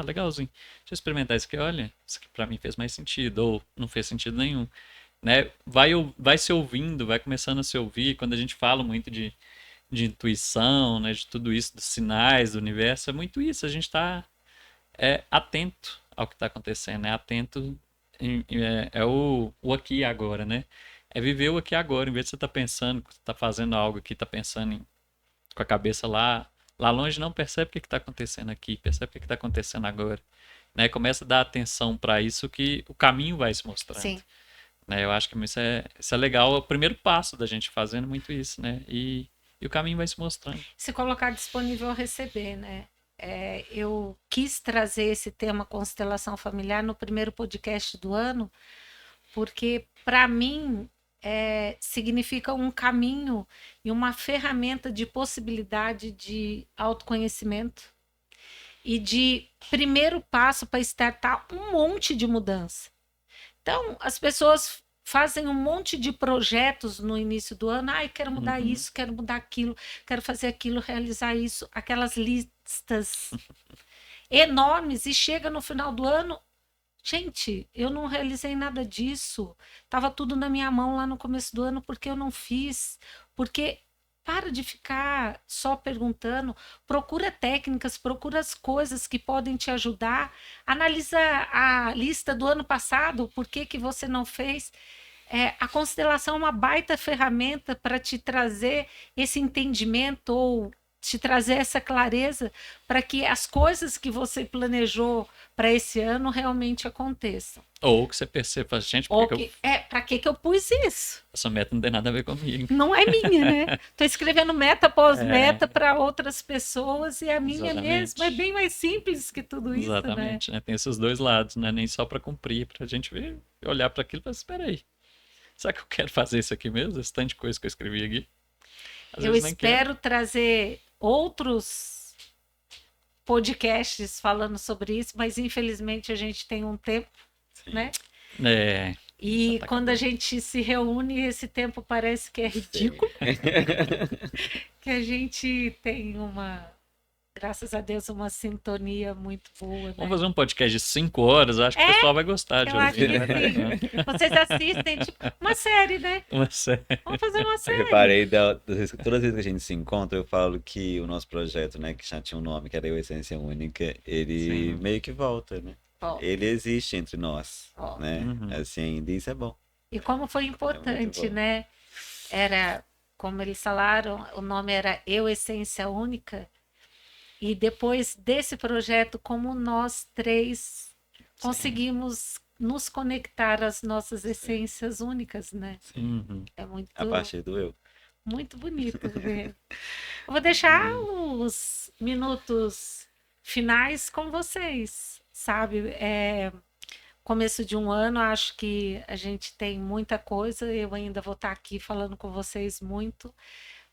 Legalzinho. Deixa eu experimentar isso aqui. Olha, isso aqui pra mim fez mais sentido. Ou não fez sentido nenhum. Né? Vai se ouvindo, vai começando a se ouvir. Quando a gente fala muito de intuição, né? De tudo isso, dos sinais do universo, é muito isso. A gente está atento ao que está acontecendo. Atento o aqui e agora, né? É viver o aqui e agora. Em vez de você estar pensando, você está fazendo algo aqui, está pensando com a cabeça lá longe, não percebe o que está acontecendo aqui, percebe o que está acontecendo agora. Né? Começa a dar atenção para isso que o caminho vai se mostrando. Sim. Né? Eu acho que isso é legal, é o primeiro passo da gente fazendo muito isso, né? E o caminho vai se mostrando. Se colocar disponível a receber, né? Eu quis trazer esse tema constelação familiar no primeiro podcast do ano, porque para mim significa um caminho e uma ferramenta de possibilidade de autoconhecimento e de primeiro passo para startar um monte de mudança. Então, as pessoas fazem um monte de projetos no início do ano. Ai, quero mudar isso, quero mudar aquilo, quero fazer aquilo, realizar isso. Aquelas listas enormes e chega no final do ano. Gente, eu não realizei nada disso. Tava tudo na minha mão lá no começo do ano porque eu não fiz. Porque para de ficar só perguntando, procura técnicas, procura as coisas que podem te ajudar. Analisa a lista do ano passado, por que você não fez. A constelação é uma baita ferramenta para te trazer esse entendimento ou te trazer essa clareza para que as coisas que você planejou para esse ano realmente aconteçam. Ou que você perceba, gente, para que eu pus isso? Essa meta não tem nada a ver comigo. Não é minha, né? Tô escrevendo meta após meta para outras pessoas e a minha mesmo é bem mais simples que tudo isso, Exatamente, né? Tem esses dois lados, né? Nem só para cumprir, para a gente ver, olhar para aquilo e falar, espera aí. será que eu quero fazer isso aqui mesmo? Esse tanto de coisa que eu escrevi aqui? Às Eu vezes nem quero. espero trazer outros podcasts falando sobre isso, mas infelizmente a gente tem um tempo, Sim. né? É, E tá quando a acabando. gente se reúne, esse tempo parece que é ridículo, que a gente tem graças a Deus, uma sintonia muito boa, Vamos né? fazer um podcast de 5 horas, acho que o É, pessoal vai gostar de eu acho ouvir, que né? Vai dar sim. conta. Vocês assistem, tipo, uma série, né? Uma série. Vamos fazer uma Eu série. reparei, todas as vezes que a gente se encontra, eu falo que o nosso projeto, né, que já tinha um nome, que era Eu Essência Única, ele Sim. meio que volta, né? Ó, Ele existe entre nós, ó. né? Uhum. Assim, ainda isso é bom. E como foi É muito importante, bom. né? Era, como eles falaram, o nome era Eu Essência Única. E depois desse projeto, como nós três conseguimos nos conectar às nossas essências únicas, né? Sim. Uhum. É A partir do eu. muito bonito ver. Eu vou deixar os minutos finais com vocês, sabe? Começo de um ano, acho que a gente tem muita coisa. Eu ainda vou estar aqui falando com vocês muito,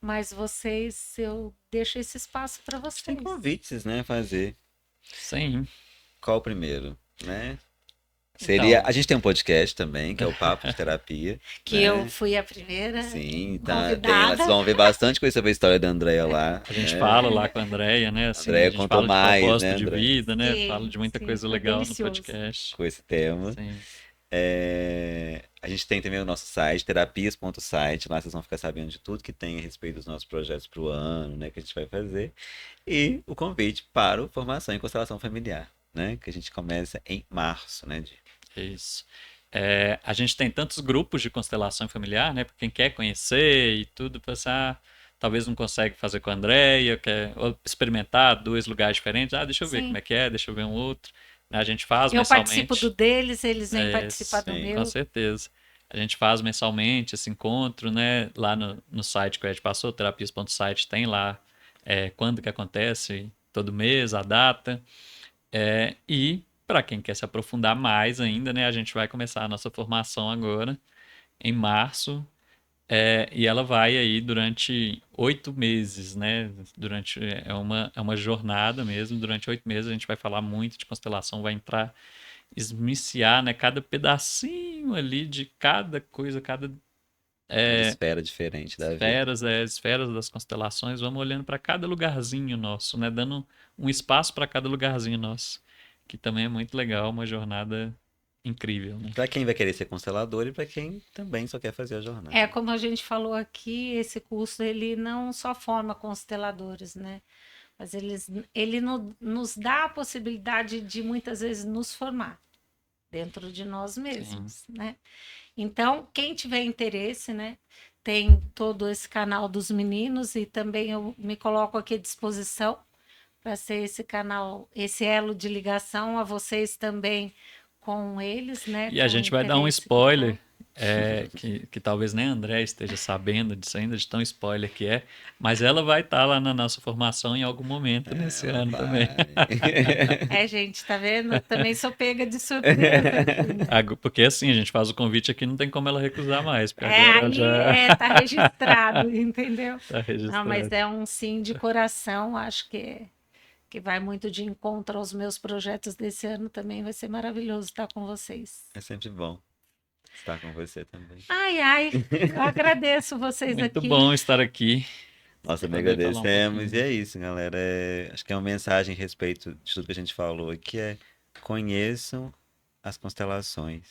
mas vocês, eu deixo esse espaço para Tem vocês. convites, né, a fazer. Sim. Qual o primeiro, né? Seria, a gente tem um podcast também, que é o Papo de Terapia, Que né? eu fui a primeira Sim, tá, convidada. vocês vão ver bastante coisa sobre a história da Andrea lá, A gente né? fala lá com a Andrea, né? A Assim, Andrea a gente contou fala de mais, propósito né, de Andrea, vida, né? Fala Sim, de muita sim, coisa foi legal no delicioso. podcast. com esse tema. Sim. A gente tem também o nosso site, terapias.site, lá vocês vão ficar sabendo de tudo que tem a respeito dos nossos projetos para o ano, né, que a gente vai fazer. E o convite para o Formação em Constelação Familiar, né, que a gente começa em março, né, Di? Isso. A gente tem tantos grupos de constelação familiar, né? Para quem quer conhecer e tudo, pensar, talvez não consegue fazer com a Andrea, quer ou experimentar dois lugares diferentes. Ah, deixa eu ver como Sim. é que é, deixa eu ver um outro. A gente faz Eu participo do mensalmente. deles, eles vêm participar do Sim. Com meu. certeza. A gente faz mensalmente esse encontro, né? Lá no site que o Ed passou, terapias.site, tem lá quando que acontece, todo mês, a data. E para quem quer se aprofundar mais ainda, né? A gente vai começar a nossa formação agora, em março. E ela vai aí durante 8 meses, né? É uma jornada mesmo. Durante 8 meses a gente vai falar muito de constelação, vai entrar esmiciar, né, cada pedacinho ali de cada coisa, cada Cada esfera diferente da vida. esferas das constelações, vamos olhando para cada lugarzinho nosso, né, dando um espaço para cada lugarzinho nosso, que também é muito legal, uma jornada incrível, né? Para quem vai querer ser constelador e para quem também só quer fazer a jornada. Como a gente falou aqui, esse curso ele não só forma consteladores, né? Mas ele nos dá a possibilidade de muitas vezes nos formar dentro de nós mesmos, né? Então, quem tiver interesse, né? Tem todo esse canal dos meninos e também eu me coloco aqui à disposição para ser esse canal, esse elo de ligação a vocês também com eles, né? E a Com o gente vai dar um interesse que spoiler, for. que talvez nem a André esteja sabendo disso ainda, de tão spoiler que é, mas ela vai estar lá na nossa formação em algum momento nesse Ela ano também. vai. Gente, tá vendo? Eu também sou pega de surpresa aqui, né? Porque assim, a gente faz o convite aqui, não tem como ela recusar mais, porque agora ela Aí já tá registrado, entendeu? tá Não, mas registrada. é um sim de coração, acho que vai muito de encontro aos meus projetos desse ano também. Vai ser maravilhoso estar com vocês. É sempre bom estar com você também. Ai, ai, eu agradeço vocês Muito aqui. bom estar aqui, Nós também poder falar um agradecemos. E pouquinho. é isso, galera. Acho que é uma mensagem a respeito de tudo que a gente falou aqui, conheçam as constelações,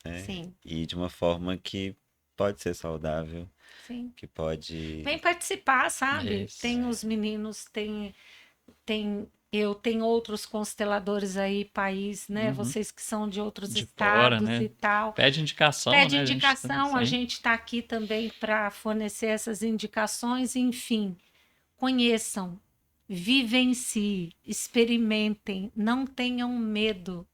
né? Sim, E de uma forma que pode ser saudável, sim. que pode... Vem participar, sabe? Isso. Tem os meninos, tem outros consteladores aí, país, né? Uhum. Vocês que são de outros De fora, estados né? e tal. Pede indicação, Pede né? indicação, a Sim. gente está aqui também para fornecer essas indicações, enfim, conheçam, vivenciem, experimentem, não tenham medo,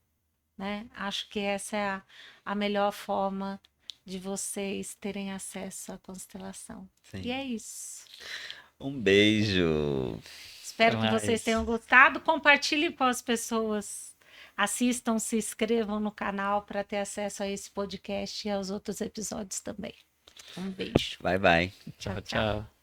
né? Acho que essa é a melhor forma de vocês terem acesso à constelação. Sim. E é isso. Um beijo. Espero Até que vocês mais. tenham gostado. Compartilhe com as pessoas Assistam, se inscrevam no canal para ter acesso a esse podcast e aos outros episódios também. Um beijo. Bye, bye. Tchau, Tchau, tchau. tchau.